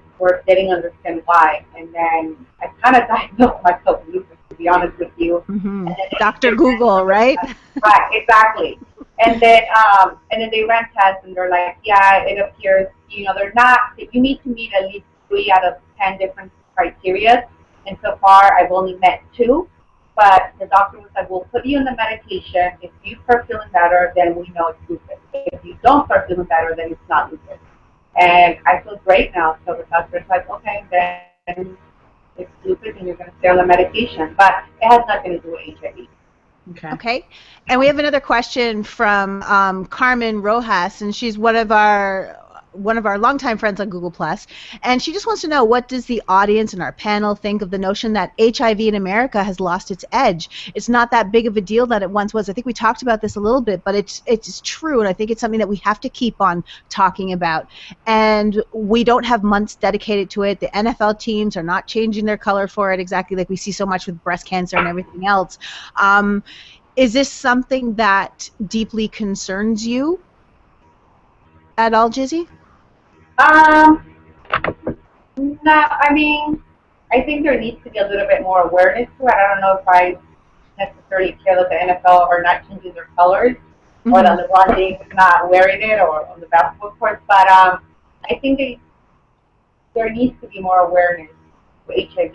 didn't understand why. And then I kind of diagnosed myself with lupus, to be honest with you. And Dr. Google, right? Right, exactly. And then they ran tests, and they're like, yeah, it appears, you know, they're not. You need to meet at least 3 out of 10 different criteria. And so far, I've only met 2. But the doctor was like, we'll put you on the medication. If you start feeling better, then we know it's lupus. If you don't start feeling better, then it's not lupus. And I feel great now. So the doctor's like, okay, then it's lupus and you're going to stay on the medication. But it has nothing to do with HIV. Okay. And we have another question from Carmen Rojas, and she's one of our longtime friends on Google Plus, and she just wants to know, what does the audience and our panel think of the notion that HIV in America has lost its edge? It's not that big of a deal that it once was. I think we talked about this a little bit, but it's true, and I think it's something that we have to keep on talking about. And we don't have months dedicated to it. The NFL teams are not changing their color for it exactly like we see so much with breast cancer and everything else. Is this something that deeply concerns you at all, Gizzy? No, I mean, I think there needs to be a little bit more awareness to it. I don't know if I necessarily care that the NFL are not changing their colors, or that LeBron James is not wearing it, or on the basketball court, but I think there needs to be more awareness for HIV.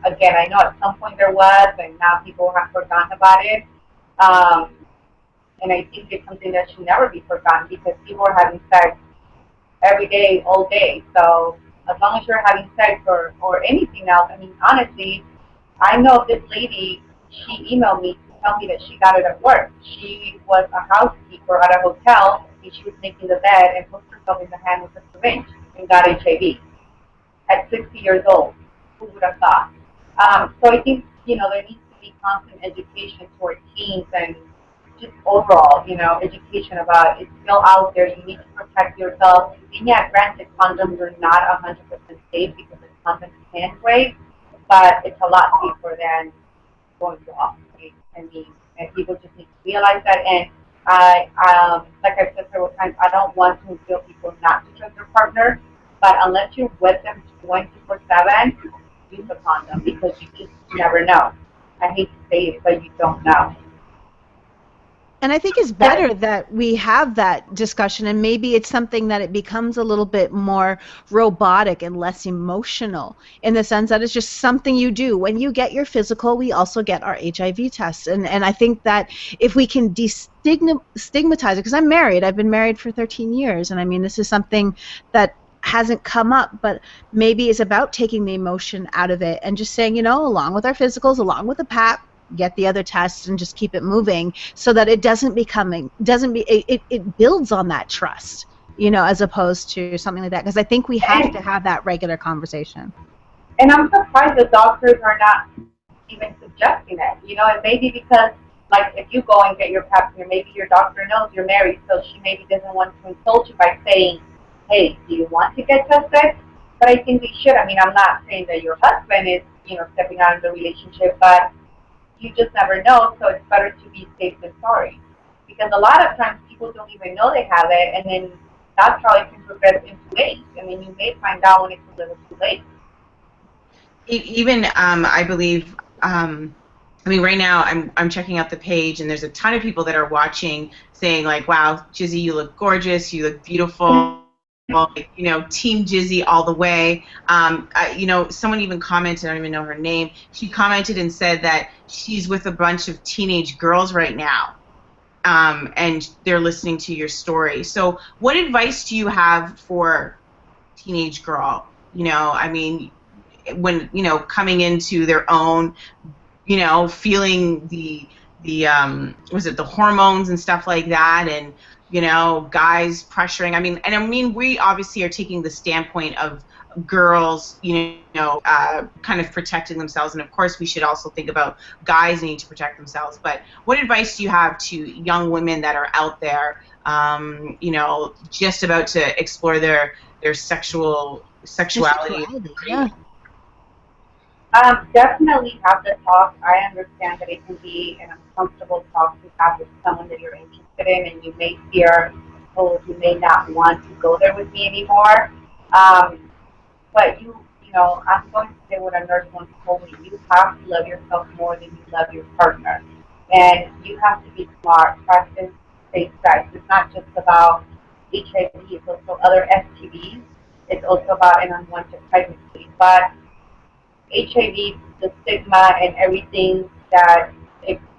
Again, I know at some point there was, and now people have forgotten about it. And I think it's something that should never be forgotten, because people are having sex every day, all day. So as long as you're having sex or anything else, I mean, honestly, I know this lady, she emailed me to tell me that she got it at work. She was a housekeeper at a hotel, and she was making the bed and put herself in the hand with a syringe and got HIV at 60 years old. Who would have thought? So I think, there needs to be constant education to our teens, and just overall, education about it's still out there. You need to protect yourself. And yeah, granted, condoms are not 100% safe because it's condoms can break, but it's a lot safer than going to operate. I mean, and people just need to realize that. And like I said several times, I don't want to feel people not to trust their partner, but unless you're with them 24/7, use a condom, because you just never know. I hate to say it, but you don't know. And I think it's better that we have that discussion, and maybe it's something that it becomes a little bit more robotic and less emotional, in the sense that it's just something you do. When you get your physical, we also get our HIV tests. And I think that if we can destigmatize it, because I'm married, I've been married for 13 years, and I mean, this is something that hasn't come up, but maybe it's about taking the emotion out of it and just saying, along with our physicals, along with the PAP, get the other tests and just keep it moving, so that it it builds on that trust, as opposed to something like that, because I think we have to have that regular conversation. And I'm surprised the doctors are not even suggesting it. It may be because, like, if you go and get your pap smear, maybe your doctor knows you're married, so she maybe doesn't want to insult you by saying, hey, do you want to get tested? But I think we should. I mean, I'm not saying that your husband is, stepping out of the relationship, but you just never know, so it's better to be safe than sorry. Because a lot of times people don't even know they have it, and then that's how it can progress into AIDS. I mean, you may find out when it's a little too late. Even, I believe, right now I'm checking out the page, and there's a ton of people that are watching saying, like, wow, Gizzy, you look gorgeous, you look beautiful. Team Gizzy all the way. Someone even commented, I don't even know her name, she commented and said that she's with a bunch of teenage girls right now, and they're listening to your story. So what advice do you have for teenage girl, when, coming into their own, feeling the was it the hormones and stuff like that, and guys pressuring. We obviously are taking the standpoint of girls, kind of protecting themselves, and of course we should also think about guys needing to protect themselves. But what advice do you have to young women that are out there, just about to explore their sexuality? Yeah. Definitely have the talk. I understand that it can be an uncomfortable talk to have with someone that you're interested in, and you may fear, oh, you may not want to go there with me anymore. But I'm going to say what a nurse once told me: you have to love yourself more than you love your partner, and you have to be smart. Practice safe sex. It's not just about HIV; it's also other STDs. It's also about an unwanted pregnancy, but HIV, the stigma and everything that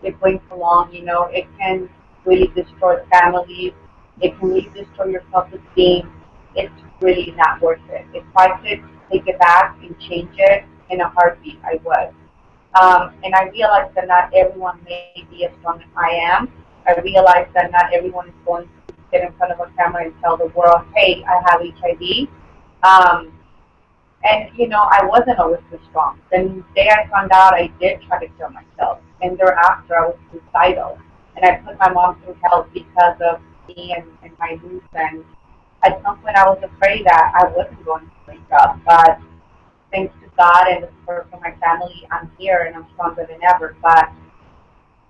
it brings along, you know, it can really destroy families. It can really destroy your self-esteem. It's really not worth it. If I could take it back and change it in a heartbeat, I would. And I realize that not everyone may be as strong as I am. I realize that not everyone is going to sit in front of a camera and tell the world, hey, I have HIV. Um, and, you know, I wasn't always so strong. The day I found out, I did try to kill myself. And thereafter, I was suicidal. And I put my mom through hell because of me and my youth. And at some point, I was afraid that I wasn't going to wake up. But thanks to God and the support from my family, I'm here and I'm stronger than ever. But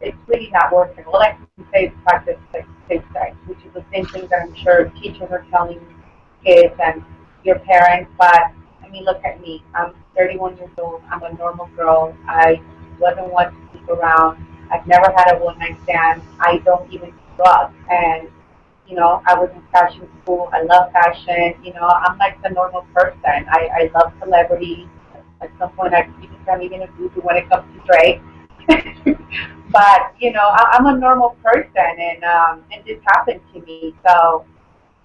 it's really not worth it. All I can say is practice safe sex, which is the same thing that I'm sure teachers are telling kids and your parents. But I mean, look at me. I'm 31 years old. I'm a normal girl. I wasn't one to sleep around. I've never had a one-night stand. I don't even do drugs. And, you know, I was in fashion school. I love fashion. You know, I'm like the normal person. I love celebrities. At some point, I become even a guru when it comes to Drake. But, you know, I'm a normal person, and this happened to me. So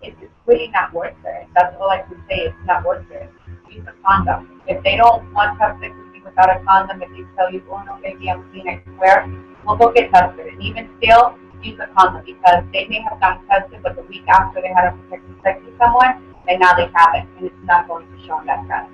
it's really not worth it. That's all I can say. It's not worth it. Use a condom. If they don't want to have sex with you without a condom, if they tell you, oh no, baby, I'm clean, I swear, well, go get tested. And even still, use a condom because they may have gotten tested, but the week after they had a protected sex with someone, and now they haven't, and it's not going to show on that test.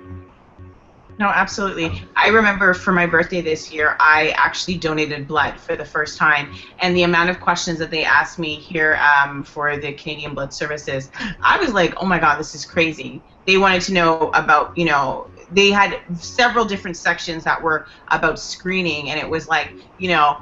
No, absolutely. I remember for my birthday this year, I actually donated blood for the first time. And the amount of questions that they asked me here for the Canadian Blood Services, I was like, oh my God, this is crazy. They wanted to know about, you know, they had several different sections that were about screening. And it was like, you know,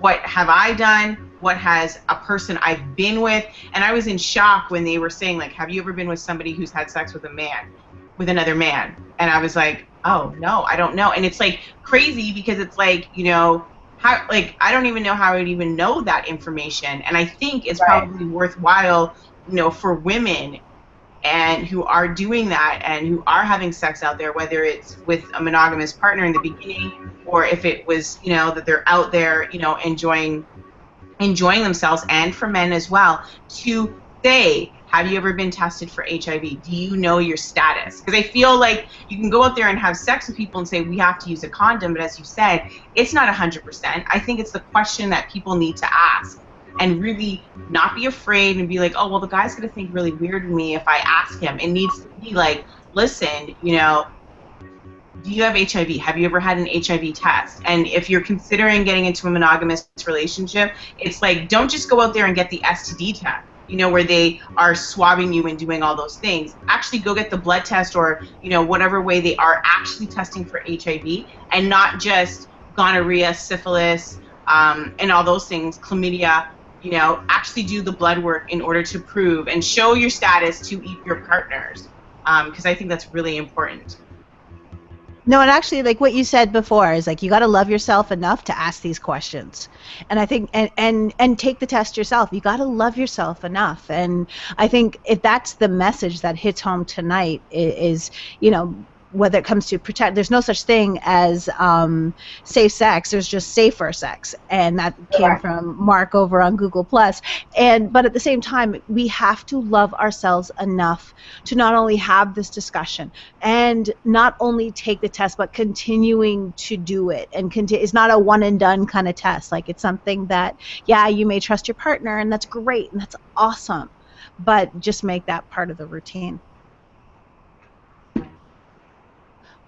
what have I done? What has a person I've been with? And I was in shock when they were saying, like, have you ever been with somebody who's had sex with a man, with another man? And I was like, oh no, I don't know. And it's like crazy because it's like, you know, how, like, I don't even know how I would even know that information. And I think it's probably worthwhile, you know, for women and who are doing that and who are having sex out there, whether it's with a monogamous partner in the beginning or if it was, you know, that they're out there, you know, enjoying themselves, and for men as well, to say, have you ever been tested for HIV? Do you know your status? Because I feel like you can go out there and have sex with people and say, we have to use a condom, but as you said, it's not 100%. I think it's the question that people need to ask and really not be afraid and be like, oh, well, the guy's going to think really weird of me if I ask him. It needs to be like, listen, you know, do you have HIV? Have you ever had an HIV test? And if you're considering getting into a monogamous relationship, it's like, don't just go out there and get the STD test, you know, where they are swabbing you and doing all those things. Actually go get the blood test or, you know, whatever way they are actually testing for HIV, and not just gonorrhea, syphilis, and all those things, chlamydia. You know, actually do the blood work in order to prove and show your status to your partners, because I think that's really important. No, and actually, like what you said before, is like you got to love yourself enough to ask these questions. And I think, and take the test yourself. You got to love yourself enough. And I think if that's the message that hits home tonight is, you know, whether it comes to protect, there's no such thing as safe sex. There's just safer sex, and that came from Mark over on Google Plus. But at the same time, we have to love ourselves enough to not only have this discussion and not only take the test, but continuing to do it. And it's not a one and done kind of test. Like, it's something that, yeah, you may trust your partner, and that's great and that's awesome, but just make that part of the routine.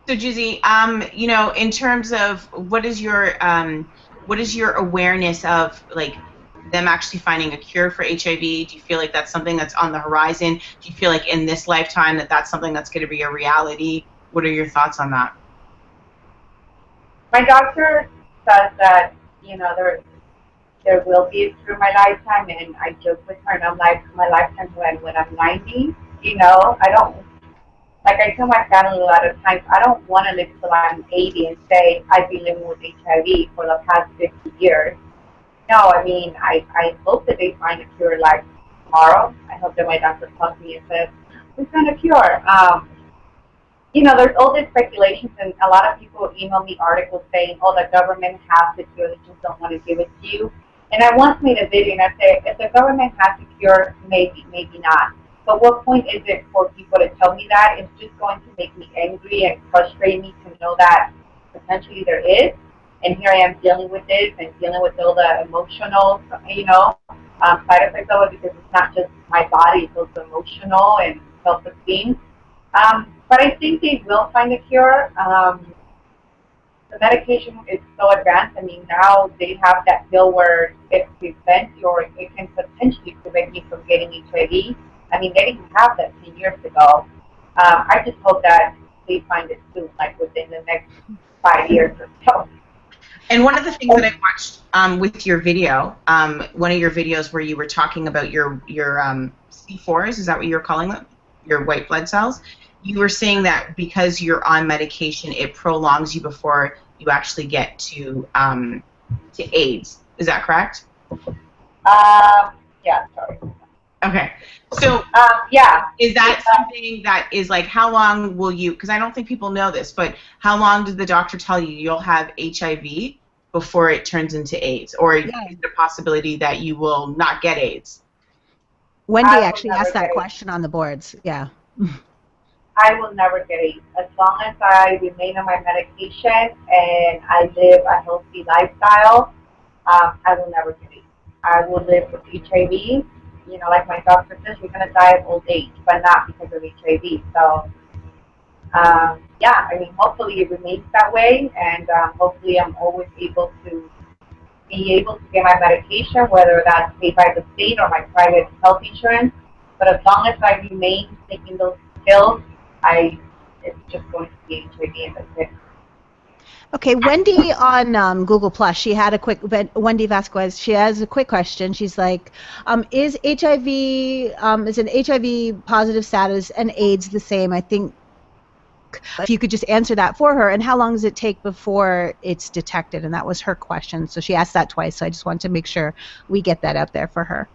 So, Gizzy, you know, in terms of what is your awareness of, like, them actually finding a cure for HIV? Do you feel like that's something that's on the horizon? Do you feel like in this lifetime that that's something that's going to be a reality? What are your thoughts on that? My doctor says that, you know, there will be a cure in my lifetime, and I joke with her, and I'm like, my lifetime when I'm 90, you know, I don't. Like I tell my family a lot of times, I don't want to live till I'm 80 and say I've been living with HIV for the past 50 years. No, I mean, I hope that they find a cure like tomorrow. I hope that my doctor calls me and says, we found a cure. you know, there's all these speculations, and a lot of people email me articles saying, oh, the government has the cure, they just don't want to give it to you. And I once made a video, and I said, if the government has the cure, maybe, maybe not. But what point is it for people to tell me that? It's just going to make me angry and frustrate me to know that potentially there is. And here I am dealing with this and dealing with all the emotional, you know, side effects of it, because it's not just my body, it's also emotional and self-esteem. But I think they will find a cure. The medication is so advanced. I mean, now they have that pill where it prevents you, or it can potentially prevent you from getting HIV. I mean, they didn't have that 10 years ago. I just hope that they find it soon, like within the next 5 years or so. And one of the things that I watched with your video, one of your videos where you were talking about your C4s, is that what you're calling them? Your white blood cells? You were saying that because you're on medication, it prolongs you before you actually get to AIDS. Is that correct? Yeah, sorry. Okay. So yeah. Is that something that is like, how long will you, because I don't think people know this, but how long did the doctor tell you you'll have HIV before it turns into AIDS? Or is it a possibility that you will not get AIDS? Wendy actually asked that question on the boards. Yeah. I will never get AIDS. As long as I remain on my medication and I live a healthy lifestyle, I will never get AIDS. I will live with HIV. You know, like my doctor says, you're going to die of old age, but not because of HIV. So, yeah, I mean, hopefully it remains that way, and hopefully I'm always able to get my medication, whether that's paid by the state or my private health insurance. But as long as I remain taking those pills, it's just going to be HIV, and that's it. Okay, Wendy on Google Plus, she had a quick, Wendy Vasquez, she has a quick question. She's like, is an HIV positive status and AIDS the same? I think if you could just answer that for her, and how long does it take before it's detected? And that was her question. So she asked that twice, so I just wanted to make sure we get that out there for her.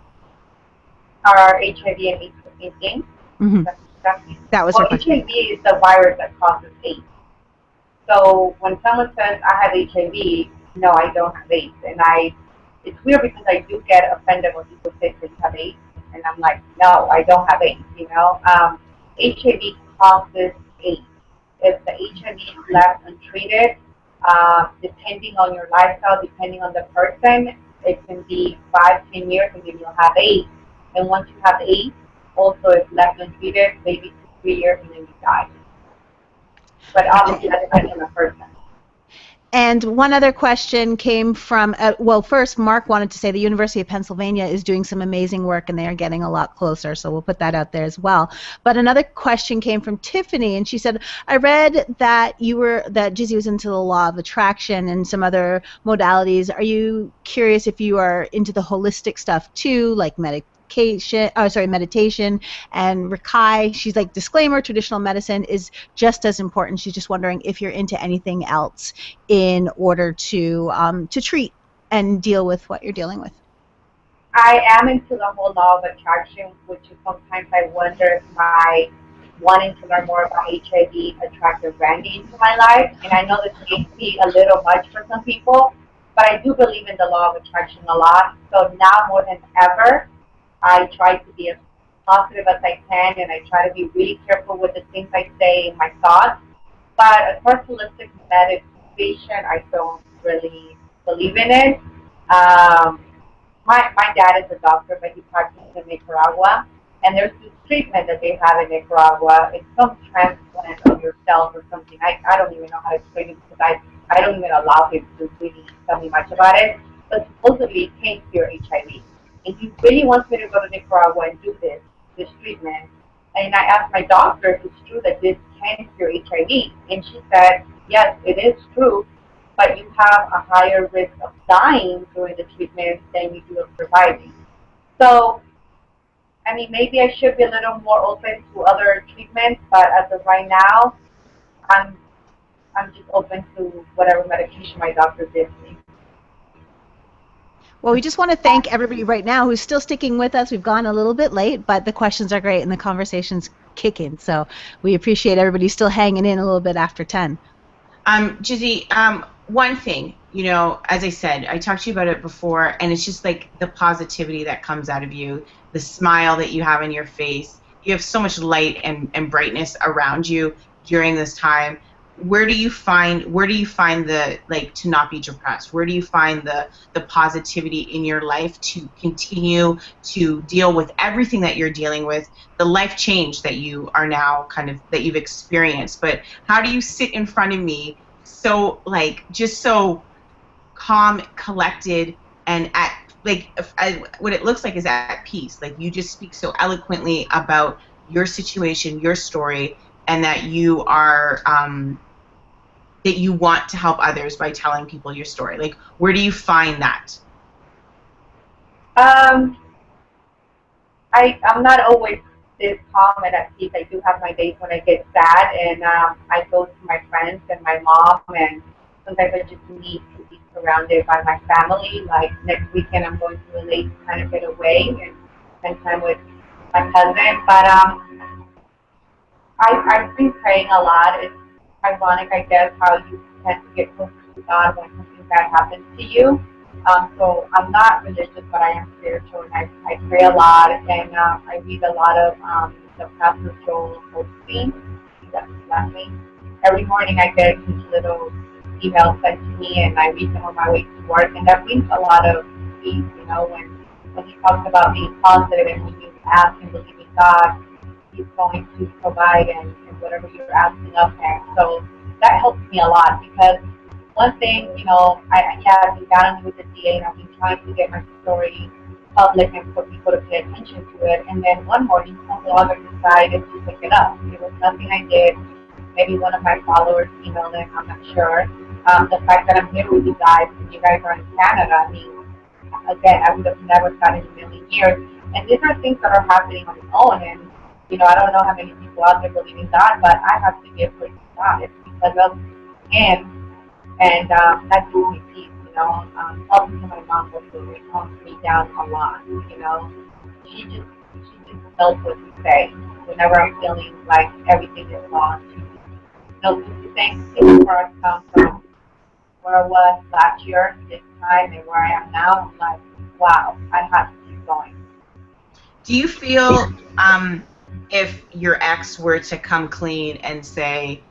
Are HIV and AIDS the same thing? Mm-hmm. That was her question. HIV is the virus that causes AIDS. So when someone says, I have HIV, no, I don't have AIDS. And it's weird because I do get offended when people say they have AIDS. And I'm like, no, I don't have AIDS, you know. HIV causes AIDS. If the HIV is left untreated, depending on your lifestyle, depending on the person, it can be 5-10 years and then you'll have AIDS. And once you have AIDS, also if left untreated, maybe 2-3 years and then you die. But obviously that depends on the person. And one other question came from, well, first, Mark wanted to say the University of Pennsylvania is doing some amazing work and they are getting a lot closer, so we'll put that out there as well. But another question came from Tiffany, and she said, I read that that Gizzy was into the law of attraction and some other modalities. Are you curious if you are into the holistic stuff too, like meditation and Reiki? She's like, disclaimer, traditional medicine is just as important. She's just wondering if you're into anything else in order to treat and deal with what you're dealing with. I am into the whole law of attraction, which is sometimes I wonder if my wanting to learn more about HIV attracted Randy into my life. And I know this may be a little much for some people, but I do believe in the law of attraction a lot. So now more than ever, I try to be as positive as I can, and I try to be really careful with the things I say and my thoughts. But as far as holistic meditation, I don't really believe in it. My dad is a doctor, but he practices in Nicaragua, and there's this treatment that they have in Nicaragua. It's some transplant of your cells or something. I don't even know how to explain it because I don't even allow him to really tell me much about it. But supposedly it can cure HIV. And he really wants me to go to Nicaragua and do this treatment. And I asked my doctor if it's true that this can cure HIV. And she said, yes, it is true, but you have a higher risk of dying during the treatment than you do of surviving. So, I mean, maybe I should be a little more open to other treatments, but as of right now, I'm just open to whatever medication my doctor gives me. Well, we just want to thank everybody right now who's still sticking with us. We've gone a little bit late, but the questions are great and the conversation's kicking. So we appreciate everybody still hanging in a little bit after 10. Gizzy, one thing, you know, as I said, I talked to you about it before, and it's just like the positivity that comes out of you, the smile that you have on your face. You have so much light and brightness around you during this time. Where do you find the, like, to not be depressed? Where do you find the positivity in your life to continue to deal with everything that you're dealing with, the life change that you are now that you've experienced? But how do you sit in front of me so, like, just so calm, collected, and what it looks like is at peace? Like, you just speak so eloquently about your situation, your story, and that you are that you want to help others by telling people your story. Like, where do you find that? I'm not always this calm and at peace. I do have my days when I get sad, and I go to my friends and my mom, and sometimes I just need to be surrounded by my family. Like, next weekend I'm going to LA to kind of get away and spend time with my cousin. But I've been praying a lot. It's ironic, I guess, how you tend to get closer to God when something bad happens to you. So I'm not religious, but I am spiritual, and I pray a lot, and I read a lot of the Pastor Joel Osteen. That's his last name. Every morning I get each little email sent to me, and I read them on my way to work, and that brings a lot of peace, you know, when he talks about being positive, and when you ask and believe in God, He's going to provide and whatever you're asking of Him. So that helps me a lot, because one thing, you know, I've been battling with the DA, and I've been trying to get my story public and for people to pay attention to it. And then one morning, some blogger decided to pick it up. It was nothing I did. Maybe one of my followers emailed it, I'm not sure. The fact that I'm here with you guys, and you guys are in Canada, I mean, again, I would have never thought in a million years. And these are things that are happening on its own. And, you know, I don't know how many people out there believe in God, but I have to give praise to God. It's because of Him. And that gives me peace, you know. Talking to my mom also, it calms me down a lot, you know. She just knows what to say. Whenever I'm feeling like everything is lost, she just knows what to say. It's where I've come from, where I was last year, this time, and where I am now. I'm like, wow, I have to keep going. Do you feel if your ex were to come clean and say,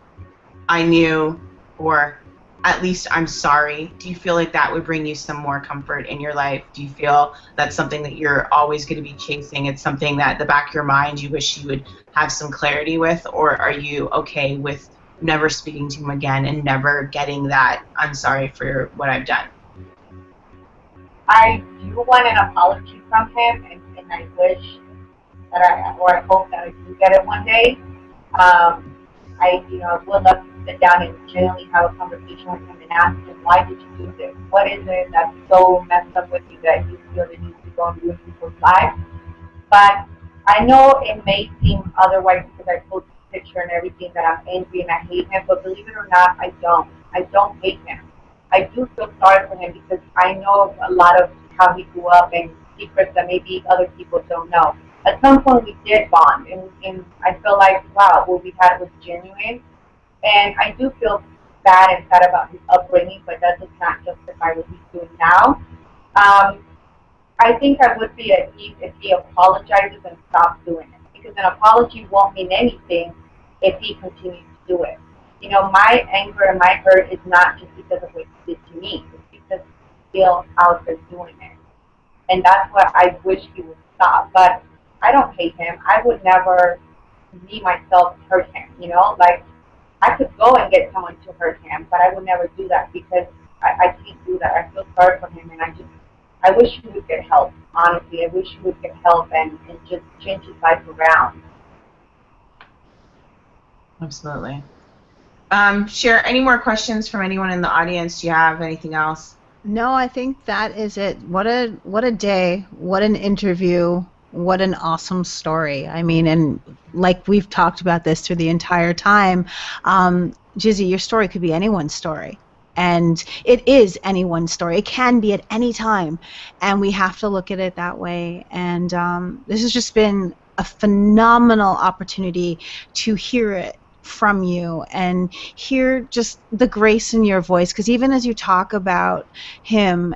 I knew, or at least I'm sorry, do you feel like that would bring you some more comfort in your life? Do you feel that's something that you're always going to be chasing? It's something that the back of your mind you wish you would have some clarity with? Or are you okay with never speaking to him again and never getting that, I'm sorry for what I've done? I do want an apology from him, and I wish that I hope that I do get it one day. I would love to sit down and genuinely have a conversation with him and ask him, why did you do this? What is it that's so messed up with you that you feel the need to go and ruin people's lives? But I know it may seem otherwise because I post the picture and everything that I'm angry and I hate him, but believe it or not, I don't. I don't hate him. I do feel sorry for him because I know a lot of how he grew up and secrets that maybe other people don't know. At some point we did bond, and I feel like, wow, what we had was genuine. And I do feel bad and sad about his upbringing, but that does not justify what he's doing now. I think I would be at ease if he apologizes and stops doing it, because an apology won't mean anything if he continues to do it. You know, my anger and my hurt is not just because of what he did to me. It's because he's still out there doing it. And that's what I wish he would stop. But I don't hate him. I would never, me, myself, hurt him, you know? Like, I could go and get someone to hurt him, but I would never do that because I can't do that. I feel sorry for him, and I wish he would get help, honestly. I wish he would get help and just change his life around. Absolutely. Cher, any more questions from anyone in the audience? Do you have anything else? No, I think that is it. What a day. What an interview. What an awesome story. I mean, and like we've talked about this through the entire time, Gizzy, your story could be anyone's story. And it is anyone's story. It can be at any time. And we have to look at it that way. And this has just been a phenomenal opportunity to hear it from you and hear just the grace in your voice, because even as you talk about him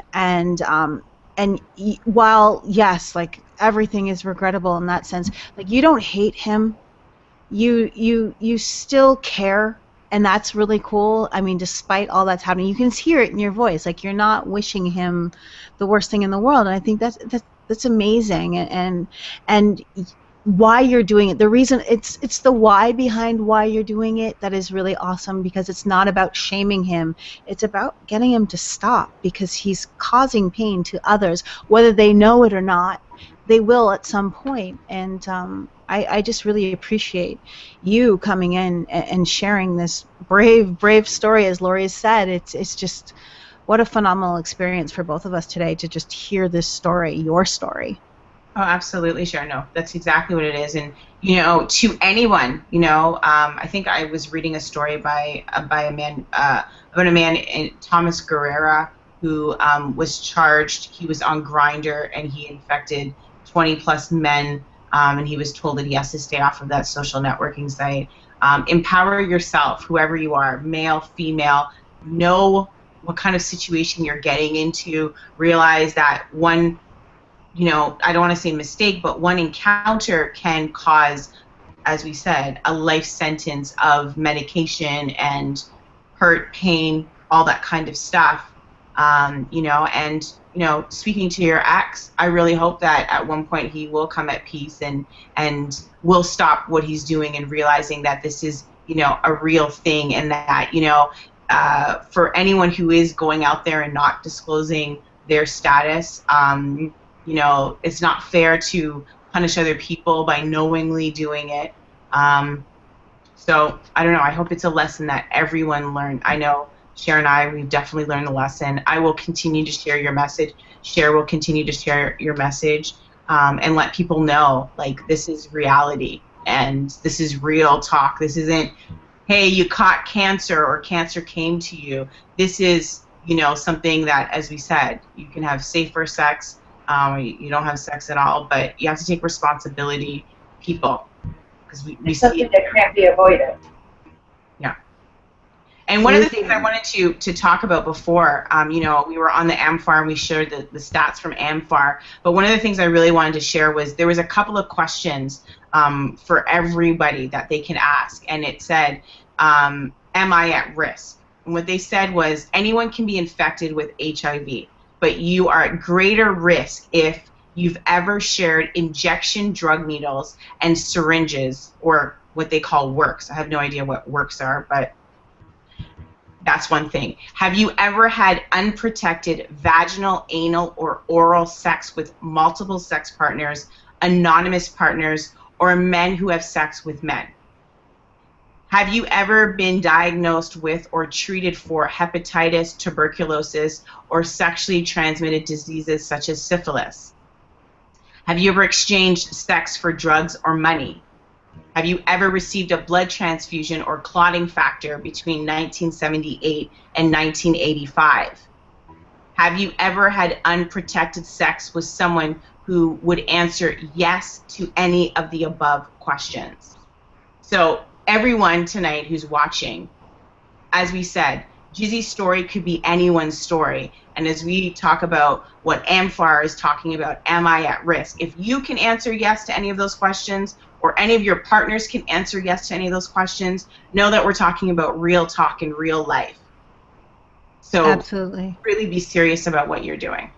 while yes, like everything is regrettable in that sense, like you don't hate him, you still care, and that's really cool. I mean, despite all that's happening, you can hear it in your voice, like you're not wishing him the worst thing in the world. And I think that's amazing. And why you're doing it, the reason, it's the why behind why you're doing it that is really awesome, because it's not about shaming him, it's about getting him to stop, because he's causing pain to others, whether they know it or not. They will at some point. And I just really appreciate you coming in and sharing this brave story. As Lori has said, it's just what a phenomenal experience for both of us today to just hear this story, your story. Oh, absolutely, Cher. No, that's exactly what it is. And, you know, to anyone, you know, I think I was reading a story by a man, about a man, Thomas Guerrera, who was charged. He was on Grindr and he infected 20 plus men, and he was told that he has to stay off of that social networking site. Empower yourself, whoever you are, male, female. Know what kind of situation you're getting into. Realize that one, you know, I don't want to say mistake, but one encounter can cause, as we said, a life sentence of medication and hurt, pain, all that kind of stuff. You know, and, you know, speaking to your ex, I really hope that at one point he will come at peace and will stop what he's doing and realizing that this is, you know, a real thing, and that, you know, for anyone who is going out there and not disclosing their status, you know, it's not fair to punish other people by knowingly doing it. So I don't know. I hope it's a lesson that everyone learned. I know Cher and I, we've definitely learned the lesson. I will continue to share your message. Cher will continue to share your message, and let people know, like, this is reality and this is real talk. This isn't, hey, you caught cancer or cancer came to you. This is, you know, something that, as we said, you can have safer sex. You don't have sex at all, but you have to take responsibility, people, because we see something that can't be avoided. Yeah. And one of the things I wanted to talk about before, you know, we were on the AMFAR and we shared the stats from AMFAR, but one of the things I really wanted to share was there was a couple of questions for everybody that they can ask, and it said, am I at risk? And what they said was, anyone can be infected with HIV, but you are at greater risk if you've ever shared injection drug needles and syringes, or what they call works. I have no idea what works are, but that's one thing. Have you ever had unprotected vaginal, anal, or oral sex with multiple sex partners, anonymous partners, or men who have sex with men? Have you ever been diagnosed with or treated for hepatitis, tuberculosis, or sexually transmitted diseases such as syphilis? Have you ever exchanged sex for drugs or money? Have you ever received a blood transfusion or clotting factor between 1978 and 1985? Have you ever had unprotected sex with someone who would answer yes to any of the above questions? So everyone tonight who's watching, as we said, Gizzys Story could be anyone's story. And as we talk about what AMFAR is talking about, am I at risk? If you can answer yes to any of those questions, or any of your partners can answer yes to any of those questions, know that we're talking about real talk in real life. So Absolutely. Really be serious about what you're doing.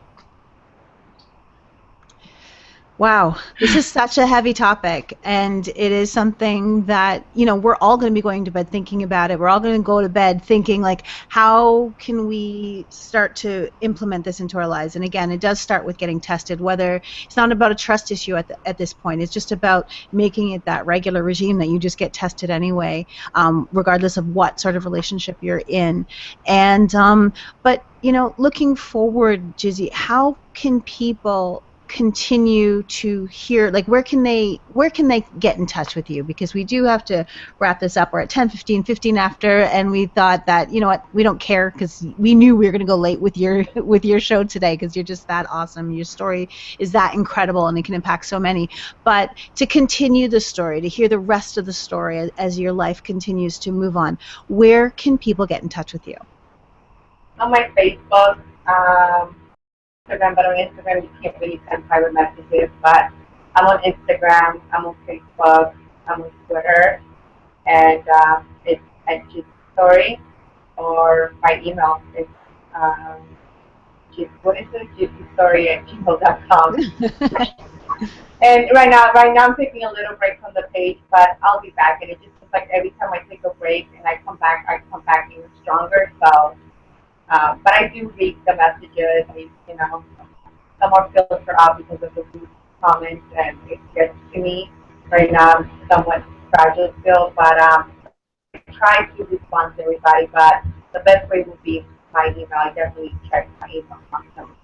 Wow, this is such a heavy topic, and it is something that, you know, we're all going to be going to bed thinking about it. We're all going to go to bed thinking, like, how can we start to implement this into our lives? And again, it does start with getting tested, whether it's not about a trust issue at this point. It's just about making it that regular regime that you just get tested anyway, regardless of what sort of relationship you're in. And but, you know, looking forward, Gizzy, how can people continue to hear, like, where can they get in touch with you? Because we do have to wrap this up. We're at 10:15, 15 after, and we thought that, you know what, we don't care, because we knew we were going to go late with your show today, because you're just that awesome. Your story is that incredible, and it can impact so many. But to continue the story, to hear the rest of the story as your life continues to move on, where can people get in touch with you? On my Facebook, Instagram, but on Instagram you can't really send private messages, but I'm on Instagram, I'm on Facebook, I'm on Twitter, and it's at Gizzys Story, or by email, it's gizzysstory@gmail.com. And right now I'm taking a little break from the page, but I'll be back, and it just seems like every time I take a break and I come back even stronger, so. But I do read the messages. Some more filter out because of the rude comments, and it gets to me. Right now, I'm somewhat fragile still, but I try to respond to everybody. But the best way would be my email. I definitely check my email constantly.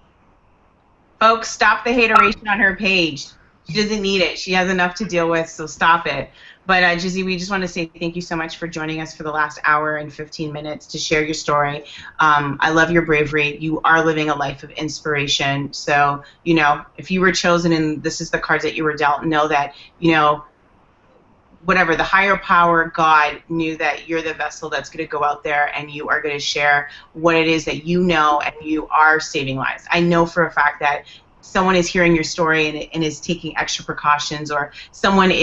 Folks, stop the hateration on her page. She doesn't need it. She has enough to deal with, so stop it. But Gizzy, we just want to say thank you so much for joining us for the last hour and 15 minutes to share your story. I love your bravery. You are living a life of inspiration. So, you know, if you were chosen and this is the cards that you were dealt, know that, you know, whatever, the higher power, God, knew that you're the vessel that's going to go out there and you are going to share what it is that you know, and you are saving lives. I know for a fact that someone is hearing your story and is taking extra precautions, or someone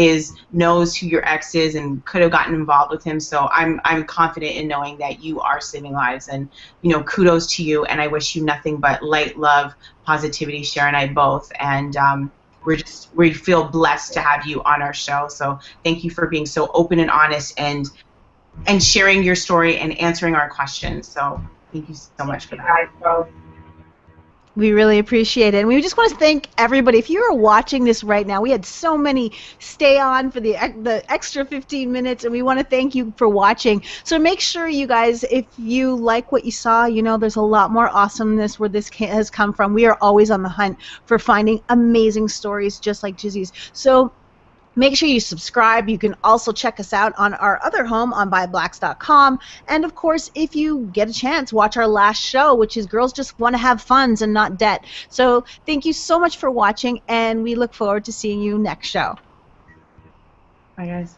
knows who your ex is and could have gotten involved with him. So I'm confident in knowing that you are saving lives, and, you know, kudos to you, and I wish you nothing but light, love, positivity, Cher and I both, and we feel blessed to have you on our show. So thank you for being so open and honest and sharing your story and answering our questions. So thank you so much for that. We really appreciate it. And we just want to thank everybody. If you are watching this right now, we had so many stay on for the extra 15 minutes, and we want to thank you for watching. So make sure, you guys, if you like what you saw, you know there's a lot more awesomeness where this has come from. We are always on the hunt for finding amazing stories just like Gizzy's. So make sure you subscribe. You can also check us out on our other home on BuyBlacks.com. And, of course, if you get a chance, watch our last show, which is Girls Just Want to Have Funds and Not Debt. So thank you so much for watching, and we look forward to seeing you next show. Bye, guys.